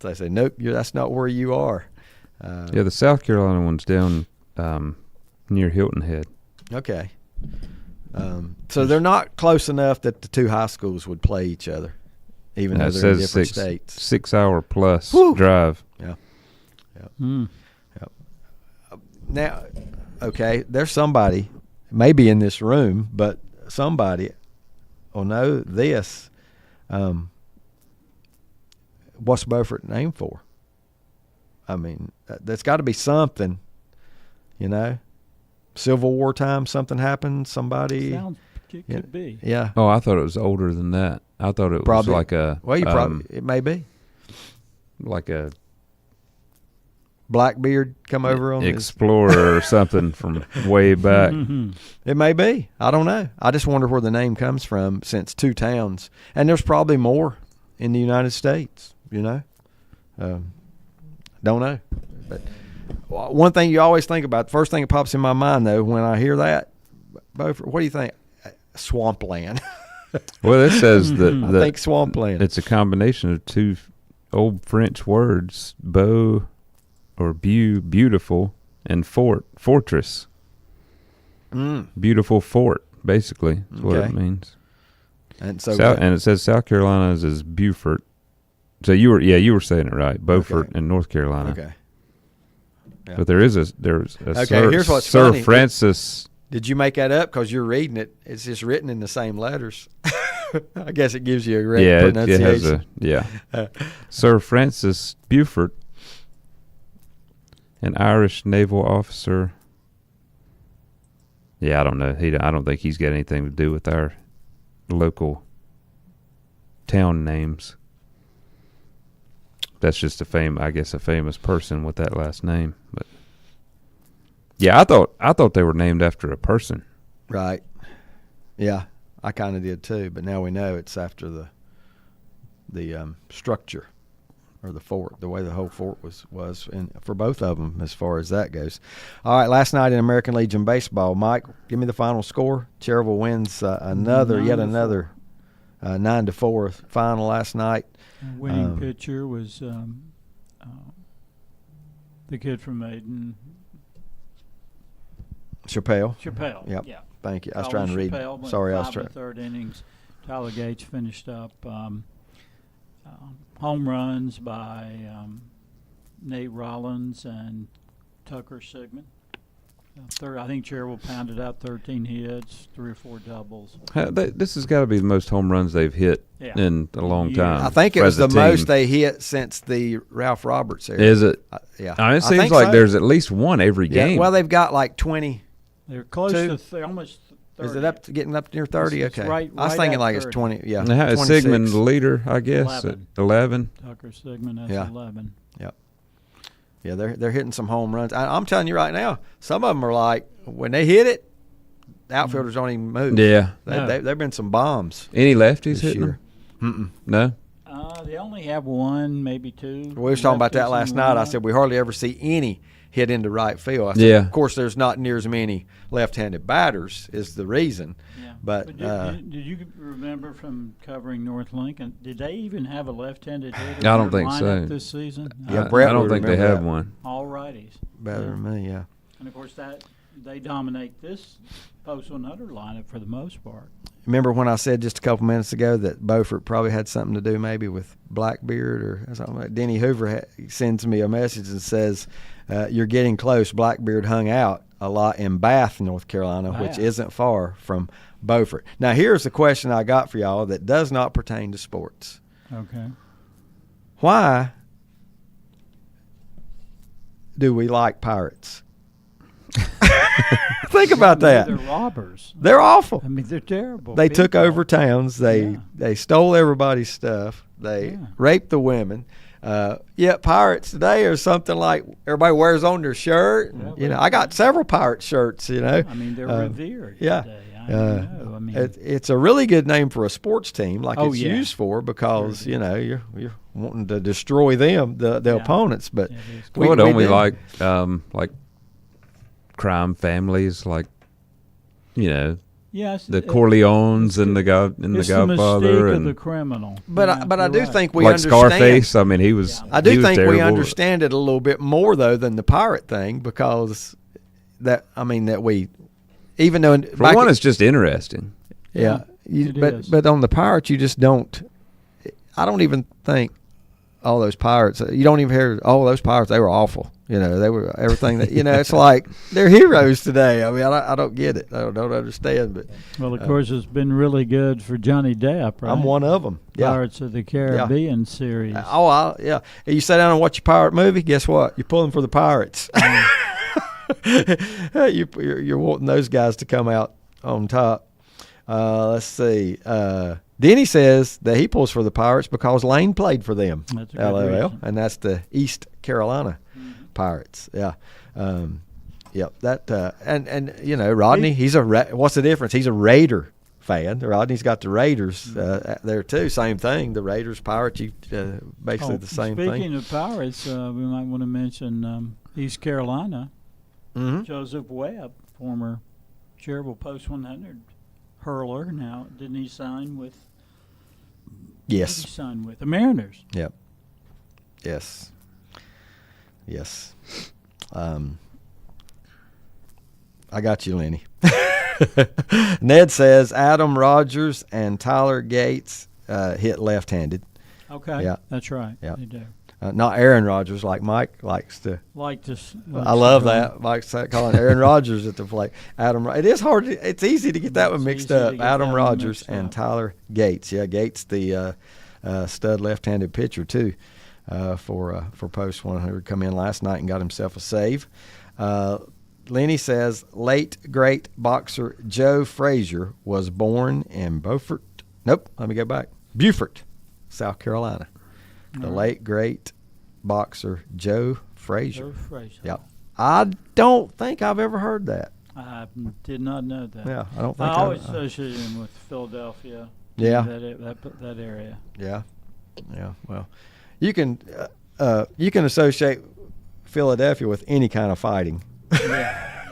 They say, nope, that's not where you are. Yeah, the South Carolina one's down near Hilton Head. Okay. So they're not close enough that the two high schools would play each other, even though they're in different states. 6 hour plus drive. Yeah. Yep. Now, okay, there's somebody, maybe in this room, but somebody will know this. What's Beaufort named for? I mean, there's got to be something, you know. Civil War time, something happened. Somebody. Could be. Yeah. Oh, I thought it was older than that. I thought it was like a. Well, it may be. Like a Blackbeard come over on explorer or something from way back. It may be. I don't know. I just wonder where the name comes from, since two towns, and there's probably more in the United States. You know, don't know. But one thing you always think about, the first thing that pops in my mind though when I hear that, Beaufort, what do you think? Swampland. Well, it says that I think swampland. It's a combination of two old French words, beau or beau, beautiful, and fortress. Beautiful fort, basically, is what it means. And so, and it says South Carolina is Beaufort. So you were saying it right, Beaufort and North Carolina. Okay. Yeah. But there's a here's what's Sir funny. Francis. Did you make that up? Because you're reading it. It's just written in the same letters. I guess it gives you a great pronunciation. It has Sir Francis Beaufort, an Irish naval officer. Yeah, I don't know. I don't think he's got anything to do with our local town names. That's just a famous person with that last name. But yeah, I thought they were named after a person. Right. Yeah, I kind of did too. But now we know it's after the structure or the fort, the way the whole fort was for both of them as far as that goes. All right, last night in American Legion baseball, Mike, give me the final score. Cherville wins yet another 9-4 final last night. Winning pitcher was the kid from Maiden. Chappelle. Yep. Yeah. Thank you. I was trying to read. Sorry, I was trying. Third innings. Tyler Gates finished up. Home runs by Nate Rollins and Tucker Sigmund. I think Cherville pounded out 13 hits, 3 or 4 doubles. This has got to be the most home runs they've hit in a long time. I think it for was as a the most team. they hit since the Ralph Roberts era. Is it? Yeah. I mean, it I seems think like so. there's at least one every game. Well, they've got like 20. They're close Two. to almost 30. Is it up to getting up near 30? It's Okay. right- I was right thinking at like it's 30. 20. Yeah. And how is 26. Sigmund the leader, I guess, 11. at 11? Tucker Sigmund has Yeah. 11. Yep. Yeah, they're hitting some home runs. I'm telling you right now, some of them are like when they hit it, the outfielders don't even move. Yeah. There've been some bombs Any lefties this hitting year. them? No? They only have one, maybe two. We was talking about that lefties last in night. I lineup. said we hardly ever see any hit into right field. I said, Yeah. Of course, there's not near as many left-handed batters is the reason. Yeah. But did you remember from covering North Lincoln? Did they even have a left-handed hitter? I don't in their think so. lineup this season. Yeah, Brett I don't would think they remember have that. one. All righties. better than me, yeah. And of course that they dominate this post 100 lineup for the most part. Remember when I said just a couple minutes ago that Beaufort probably had something to do maybe with Blackbeard or something like Denny Hoover sends me a message and says, you're getting close. Blackbeard hung out a lot in Bath, North Carolina, which isn't far from Beaufort. Now, here's the question I got for y'all that does not pertain to sports. Okay. Why do we like Pirates? Think about that. They're robbers. They're awful. I mean, they're terrible. They took people. over towns. They stole everybody's stuff. They raped the women. Yet Pirates today are something like everybody wears on their shirt. And, you know, I got several Pirate shirts. You know, I mean, they're revered. Yeah, today. I know. I mean, it's a really good name for a sports team, like it's yeah. used for, because you know you're wanting to destroy them, the opponents. But Well, don't we do. like crime families, like, you know, yes, the Corleones and the it's the Godfather mystique of and the criminal. But Yeah, I you're do right. think we like understand. Scarface. I mean, he was. I do he was think we terrible. understand it a little bit more though than the pirate thing, because that we, even though For one, it's just interesting. but on the Pirates you just don't. I don't even think all those pirates. You don't even hear those pirates. They were awful. You know, they were everything that it's like they're heroes today. I mean, I don't get it. I don't understand. But Well, of course, it's been really good for Johnny Depp, right? I'm one of them. Yeah. Pirates of the Caribbean series. Yeah. You sit down and watch a pirate movie. Guess what? You're pulling for the pirates. You're wanting those guys to come out on top. Let's see. Denny says that he pulls for the Pirates because Lane played for them. That's a good LOL. reason. And that's the East Carolina Pirates. Yeah. Yep. That and you know Rodney. He's what's the difference? He's a Raider fan. Rodney's got the Raiders there too. Same thing. The Raiders, Pirates. Basically the same thing. Speaking of Pirates, we might want to mention East Carolina. Mm-hmm. Joseph Webb, former Cherville Post 100 hurler. Now, didn't he sign with? Yes. Who did he sign with the Mariners? Yep. Yes. Yes. I got you, Lenny. Ned says Adam Rogers and Tyler Gates hit left-handed. Okay. Yeah. That's right. Yeah. They do. Not Aaron Rodgers like Mike likes to. Like this. I love that. Mike's calling Aaron Rodgers at the plate. It is hard. It's easy to get that one mixed up. Adam Rogers and Tyler Gates. Yeah, Gates, the stud left-handed pitcher too, for Post 100. Come in last night and got himself a save. Lenny says late great boxer Joe Frazier was born in Beaufort. Nope. Let me go back. Beaufort, South Carolina. The late great boxer Joe Frazier. Joe Frazier. Yep. I don't think I've ever heard that. I did not know that. Yeah, I don't think I always associated him with Philadelphia. Yeah. That area. Yeah. Yeah. Well, you can associate Philadelphia with any kind of fighting. Yeah.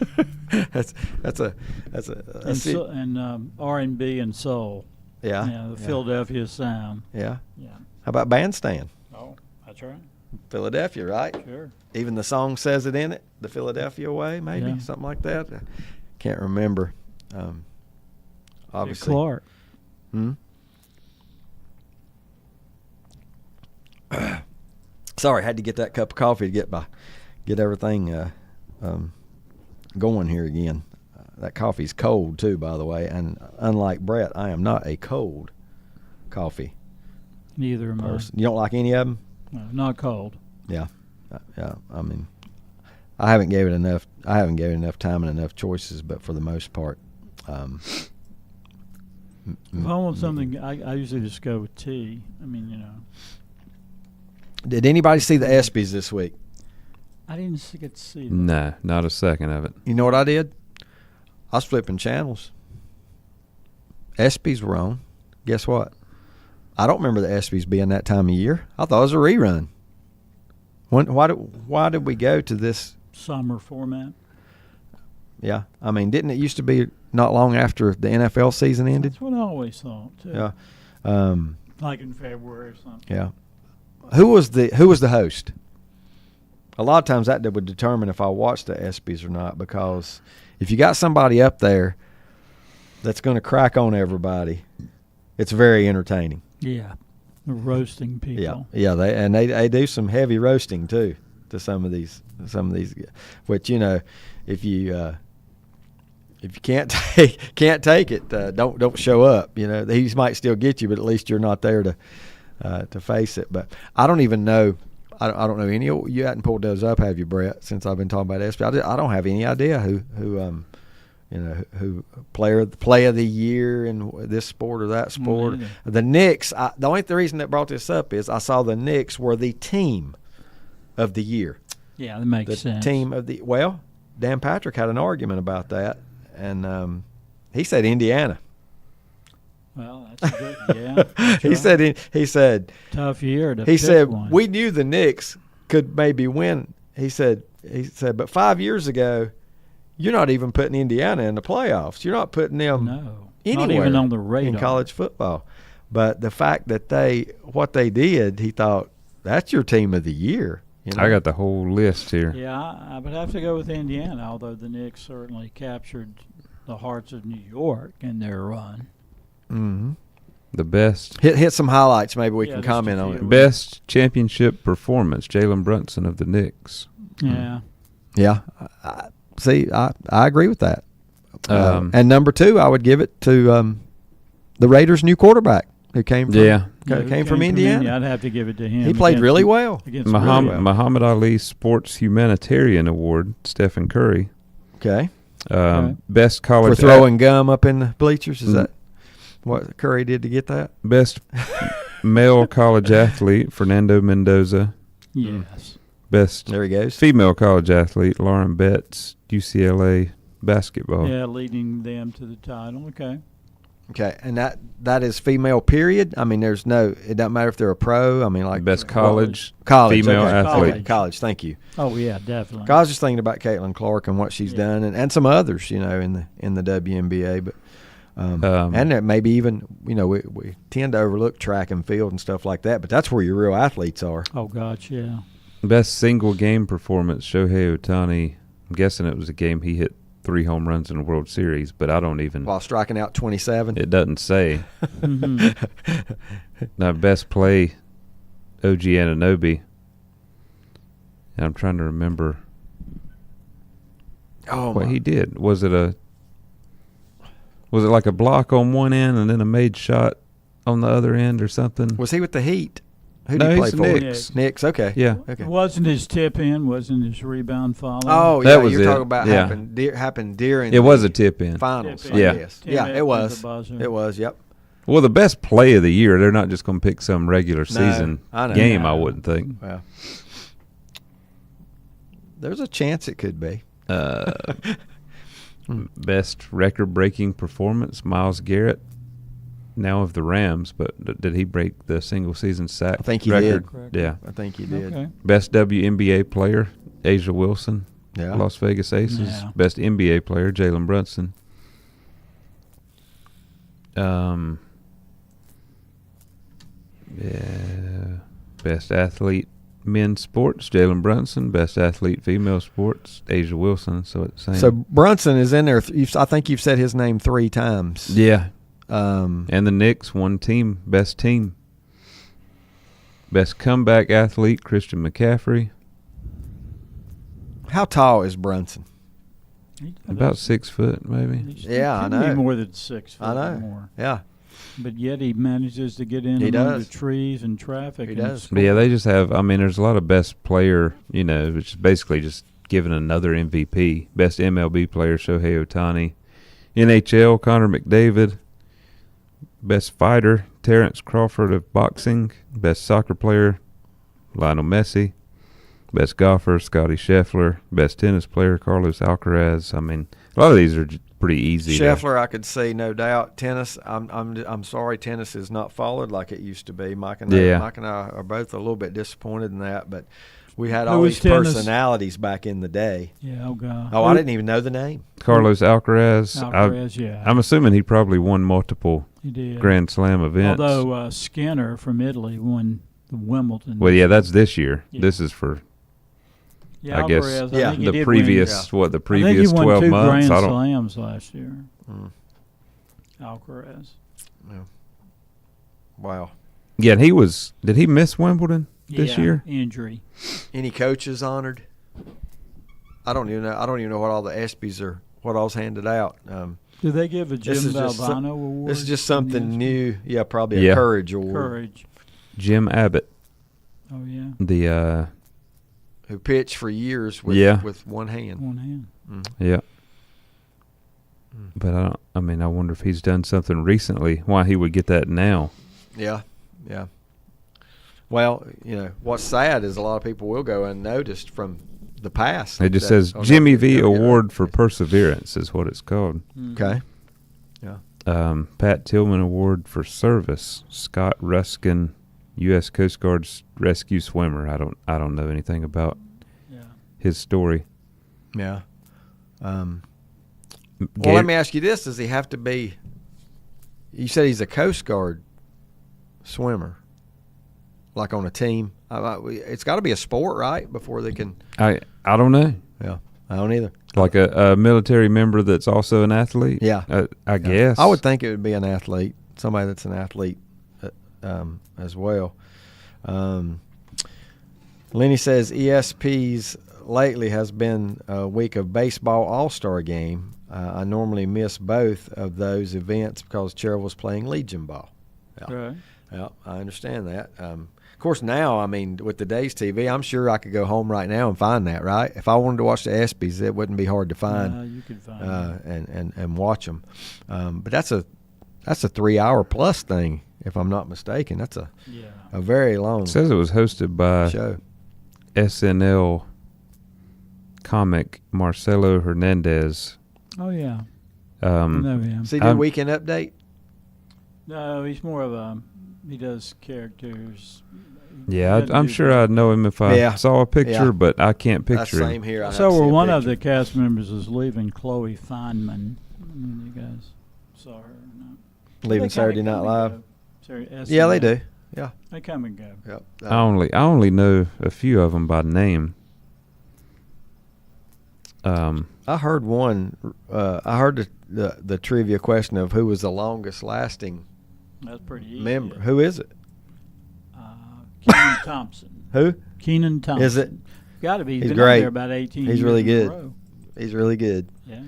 that's a and R&B and soul. Yeah. Yeah. The Philadelphia sound. Yeah. Yeah. How about Bandstand? Oh, that's right. Philadelphia, right? Sure. Even the song says it in it, the Philadelphia way, maybe something like that. Can't remember. Obviously, Clark. Sorry, had to get that cup of coffee to get everything going here again. That coffee's cold too, by the way. And unlike Brett, I am not a cold coffee Neither am I. You don't like any of them? No, not cold. Yeah. Yeah. I mean, I haven't given it enough time and enough choices, but for the most part, If I want something, I usually just go with tea. I mean, Did anybody see the ESPYs this week? I didn't get to see that. Nah, not a second of it. You know what I did? I was flipping channels. ESPYs were on. Guess what? I don't remember the ESPYs being that time of year. I thought it was a rerun. Why did we go to this Summer format. Yeah, I mean, didn't it used to be not long after the NFL season ended? That's what I always thought too. Yeah, like in February or something. yeah. Who was the host? A lot of times that would determine if I watched the ESPYs or not, because if you got somebody up there that's going to crack on everybody, it's very entertaining. Yeah, the roasting people. Yeah, they do some heavy roasting too to some of these, which if you can't take it, don't show up. He might still get you, but at least you're not there to face it. But I don't even know. I don't know any. You hadn't pulled those up, have you, Brett? Since I've been talking about ESPY, I don't have any idea who play of the year in this sport or that sport. The Knicks. The reason that brought this up is I saw the Knicks were the team of the year. Yeah, that makes sense. Team of the Dan Patrick had an argument about that, and he said Indiana. Well, that's good. Yeah, he said tough year to he pick said one. We knew the Knicks could maybe win. He said, but 5 years ago, you're not even putting Indiana in the playoffs. You're not putting them anywhere, not even on the radar in college football. But the fact that what they did, he thought that's your team of the year. I got the whole list here. Yeah, I would have to go with Indiana, although the Knicks certainly captured the hearts of New York in their run. Mm-hmm. The best. Hit some highlights. Maybe we can comment on it. Best championship performance, Jalen Brunson of the Knicks. Yeah. Yeah. I agree with that. And number 2, I would give it to the Raiders' new quarterback who came from Indiana. I'd have to give it to him. He played really well. Muhammad Ali Sports Humanitarian Award, Stephen Curry. Okay. Best college for throwing gum up in the bleachers. Is that what Curry did to get that? Best male college athlete, Fernando Mendoza. Yes. Best there he goes. Female college athlete, Lauren Betts, UCLA basketball. Yeah, leading them to the title. Okay, and that is female, period? I mean, it doesn't matter if they're a pro. I mean, like best college female athlete. College, thank you. Oh, yeah, definitely. I was just thinking about Caitlin Clark and what she's done, and some others, in the WNBA. But and that maybe even, we tend to overlook track and field and stuff like that, but that's where your real athletes are. Oh, gosh, yeah. Best single game performance, Shohei Ohtani. I'm guessing it was a game he hit 3 home runs in the World Series, but I don't even. While striking out 27? It doesn't say. Now, best play, OG Anunoby. And I'm trying to remember what he did. Was it like a block on one end and then a made shot on the other end or something? Was he with the Heat? Who No, did he play he's for? Knicks. Okay. Yeah. Okay. Wasn't his tip in? Wasn't his rebound follow? Oh, That yeah. was You're it. talking about Yeah. happened during. It was a tip in. Finals. Tip in. Yeah. Yes. Tim Yeah. Ed It with was. the buzzer. It was. Yep. Well, the best play of the year, they're not just going to pick some regular season I know. game, No. I wouldn't think. Well, there's a chance it could be. Best record-breaking performance, Myles Garrett, now of the Rams, but did he break the single-season sack I think he record? did. Yeah. I think he did. Okay. Best WNBA player, Asia Wilson, Yeah. Las Vegas Aces. Yeah. Best NBA player, Jalen Brunson. Yeah. Best athlete, men's sports, Jalen Brunson. Best athlete, female sports, Asia Wilson. So it's the same. So Brunson is in there. I think you've said his name 3 times. Yeah. And the Knicks won best team. Best comeback athlete, Christian McCaffrey. How tall is Brunson? About 6 foot, maybe. Yeah, I He know. more than 6 foot. I know. Or more. Yeah. but yet he manages to get in He among does. the trees and traffic. He and does. score. But yeah, they just have. I mean, there's a lot of best player. Which is basically just giving another MVP. Best MLB player, Shohei Ohtani. NHL, Connor McDavid. Best fighter, Terrence Crawford of boxing. Best soccer player, Lionel Messi. Best golfer, Scotty Scheffler. Best tennis player, Carlos Alcaraz. I mean, a lot of these are pretty easy. Scheffler, I could see, no doubt. Tennis, I'm sorry, tennis is not followed like it used to be. Mike and I are both a little bit disappointed in that, but we had all these personalities back in the day. Yeah, oh God. Oh, I didn't even know the name. Carlos Alcaraz. Yeah. I'm assuming he probably won multiple He did. Grand Slam events. Although Skinner from Italy won the Wimbledon. Well, yeah, that's this year. Yeah. this is for, yeah, I guess, Alcaraz, yeah, I think he the did previous, win, the I think previous he won 12 2 months. Grand I don't. Slams last year. Mm. Alcaraz. Wow. Yeah, did he miss Wimbledon this year? Injury. Any coaches honored? I don't even know what all the ESPYs are, what all's handed out. Do they give a Jim Valvano award? This is just something new. Yeah, probably a Courage Award. Courage. Jim Abbott. Oh, yeah. The who pitched for years with one hand. One hand. Mm. Yeah. But I wonder if he's done something recently. Why he would get that now? Yeah. Well, what's sad is a lot of people will go unnoticed from the past. It just says Jimmy V Award for Perseverance is what it's called. Okay. Yeah. Pat Tillman Award for Service. Scott Ruskin, U.S. Coast Guard's rescue swimmer. I don't know anything about his story. Yeah. Well, let me ask you this: does he have to be? You said he's a Coast Guard swimmer, like on a team. It's got to be a sport, right? Before they can. I don't know. Yeah, I don't either. Like a military member that's also an athlete. Yeah, I guess. I would think it would be an athlete, somebody that's an athlete, as well. Lenny says ESP's lately has been a week of baseball all-star game. I normally miss both of those events because Cheryl's playing Legion ball. Yeah. Right. Yeah, I understand that. Of course, now, with today's TV, I'm sure I could go home right now and find that, right? If I wanted to watch the ESPYs, it wouldn't be hard to find. You could find and watch them. But that's a 3-hour plus thing, if I'm not mistaken. That's a very long It says it was hosted by show. SNL comic Marcelo Hernandez. Oh, yeah. I know him. See the Weekend Update? No, he's more of he does characters. Yeah, I'm sure I'd know him if I saw a picture, but I can't picture him. Same here. So one of the cast members is leaving, Chloe Feynman. You guys saw her or not? Leaving Saturday Night Live. Yeah, they do. Yeah, they come and go. Yep. I only know a few of them by name. I heard one. I heard the trivia question of who was the longest lasting. That's pretty easy. Member. Who is it? Keenan Thompson. Who? Keenan Thompson. Is it? Got to be. He's been great. On there about 18 He's years really in a good. row. He's really good. Yeah.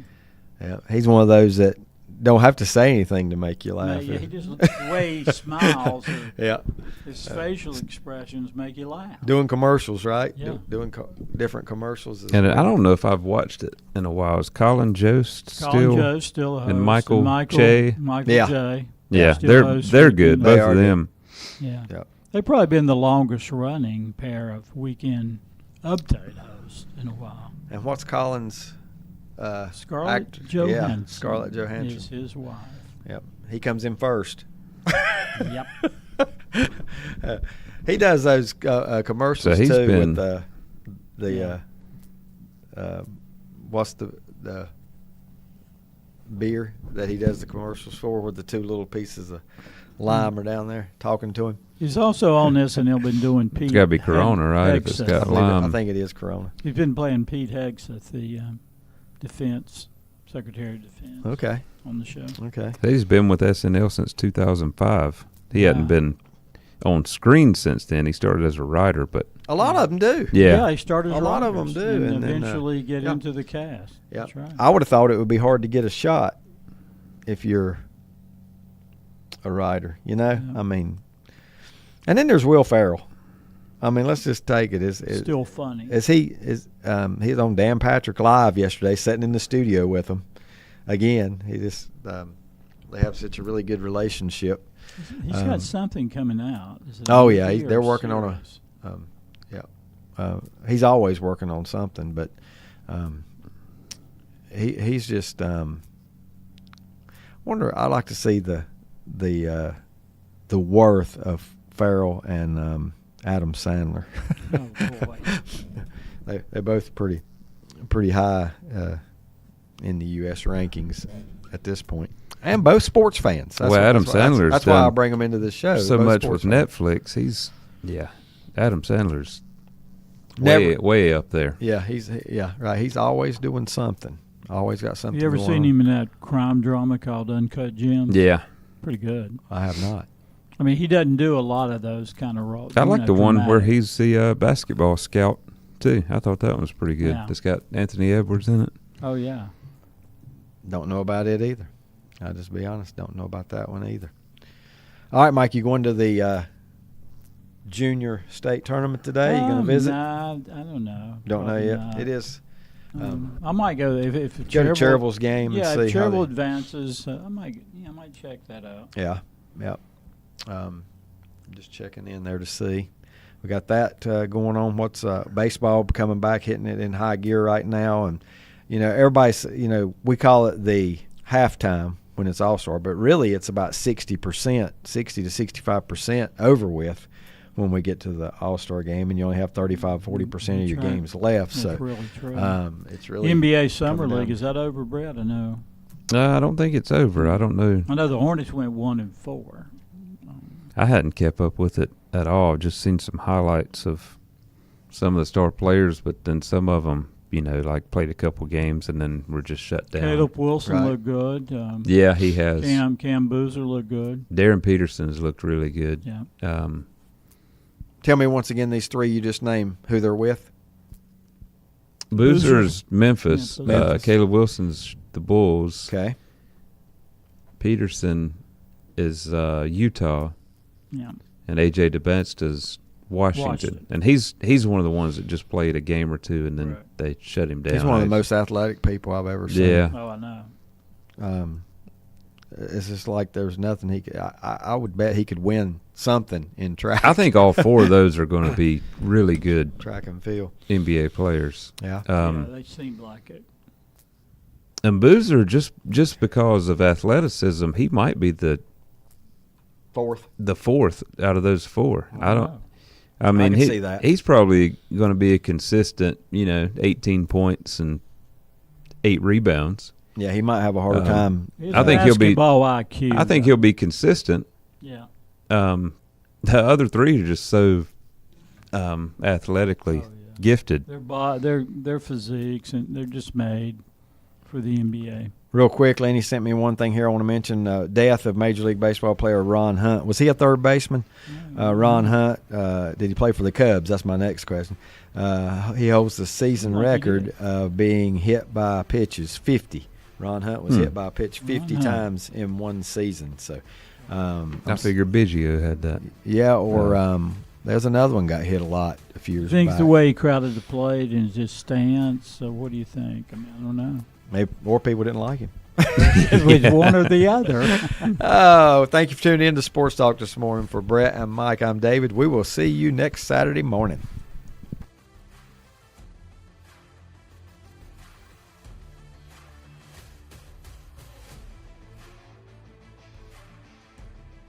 Yeah. He's one of those that don't have to say anything to make you laugh. Yeah, he just the way he smiles. Yeah. His facial expressions make you laugh. Doing commercials, right? Yeah. Doing different commercials. And I don't know if I've watched it in a while. Is Colin Jost Colin Jost still a host. And Michael Che? Michael Che. Yeah, they're good. Both of them. Yeah. Yep. They've probably been the longest running pair of Weekend Update hosts in a while. And what's Colin's Scarlett Johansson. Yeah, Scarlett Johansson is his wife. Yep. He comes in first. Yep. He does those commercials So he's too been- with what's the beer that he does the commercials for, with the 2 little pieces of lime are down there talking to him. He's also on this, and he'll been doing Pete. It's got to be Corona, right? If it's got lime. I think it is Corona. He's been playing Pete Hegseth, the Defense Secretary of Defense. Okay. On the show. Okay. He's been with SNL since 2005. He hadn't been on screen since then. He started as a writer, but A lot of them do. yeah, he started as A lot of writers them do, and and then, eventually get yeah. into the cast. Yeah. That's right. I would have thought it would be hard to get a shot if you're a rider. You know, Yeah. I mean, and then there's Will Ferrell. I mean, let's just take it. Still funny. He's on Dan Patrick Live yesterday, sitting in the studio with him. Again, he just they have such a really good relationship. He's got something coming out. Is it Oh a yeah, movie they're or working on series? he's always working on something, but he's just wonder. I like to see the worth of Farrell and Adam Sandler. Oh boy. They're both pretty high in the U.S. rankings at this point, and both sports fans. Adam Sandler's that's why I done bring him into the show. so Both much sports with fans. Netflix. Adam Sandler's Never- way up there. Yeah, right. He's always doing something. Always got something. You ever going seen on. him in that crime drama called Uncut Gems? Yeah, Pretty good. I have not. I mean, he doesn't do a lot of those kind of roles. I like the one where dramatic. he's the basketball scout too. I thought that one was pretty good. Yeah. It's got Anthony Edwards in it. Oh yeah. Don't know about it either. I'll just be honest. Don't know about that one either. All right, Mike, you going to the junior state tournament today? You going to visit? Nah, I don't know. Don't know Probably yet. not. It is. I might go if Go to Cherville- Cherville's game Yeah, and if see how Cherville they. advances, I might check that out. Yeah, yep. Just checking in there to see. We got that going on. What's baseball coming back, hitting it in high gear right now, and everybody's we call it the halftime when it's All-Star, but really it's about 60%, 60 to 65% over with when we get to the All-Star game, and you only have 35-40% of your That's right. games left. That's So really true. it's really NBA Summer coming League, down. is that over, Brett? I know. I don't think it's over. I don't know. I know the Hornets went 1-4. I hadn't kept up with it at all. Just seen some highlights of some of the star players, but then some of them, like played a couple games and then were just shut down. Caleb Wilson Right. looked good. Yeah, he has. Cam Boozer looked good. Darren Peterson's looked really good. Yeah. Tell me once again these three you just named, who they're with. Boozer's Memphis. Memphis. Caleb Wilson's the Bulls. Okay. Peterson is Utah, Yeah. and AJ DeBensta's Washington. Washington. And he's one of the ones that just played a game or two and then Right. they shut him down. He's one of the most athletic people I've ever seen. Yeah. Oh, I know. It's just like there's nothing he could. I would bet he could win something in track. I think all four of those are going to be really good track and field. NBA players. Yeah. Yeah, they seemed like it. And Boozer, just because of athleticism, he might be the Fourth. out of those four. I don't. know. I mean, can see that. he's probably going to be a consistent, 18 points and 8 rebounds. Yeah, he might have a harder time. His I think he'll be- basketball IQ. I think though. he'll be consistent. Yeah. The other three are just so athletically gifted. Their physiques, and they're just made for the NBA. Real quick, Lenny sent me one thing here I want to mention. Death of Major League Baseball player Ron Hunt. Was he a third baseman? Ron Hunt, did he play for the Cubs? That's my next question. He holds the season Like he record of being hit by pitches, 50. Ron Hunt was hit by a pitch 50 Ron Hunt. times in one season. So, I figure Biggio had that. yeah, or there's another one got hit a lot a few years I think back. the way he crowded the plate and his stance. So what do you think? I mean, I don't know. Maybe more people didn't like him. It was one or the other. Oh, thank you for tuning in to Sports Talk this morning. For Brett and Mike, I'm David. We will see you next Saturday morning.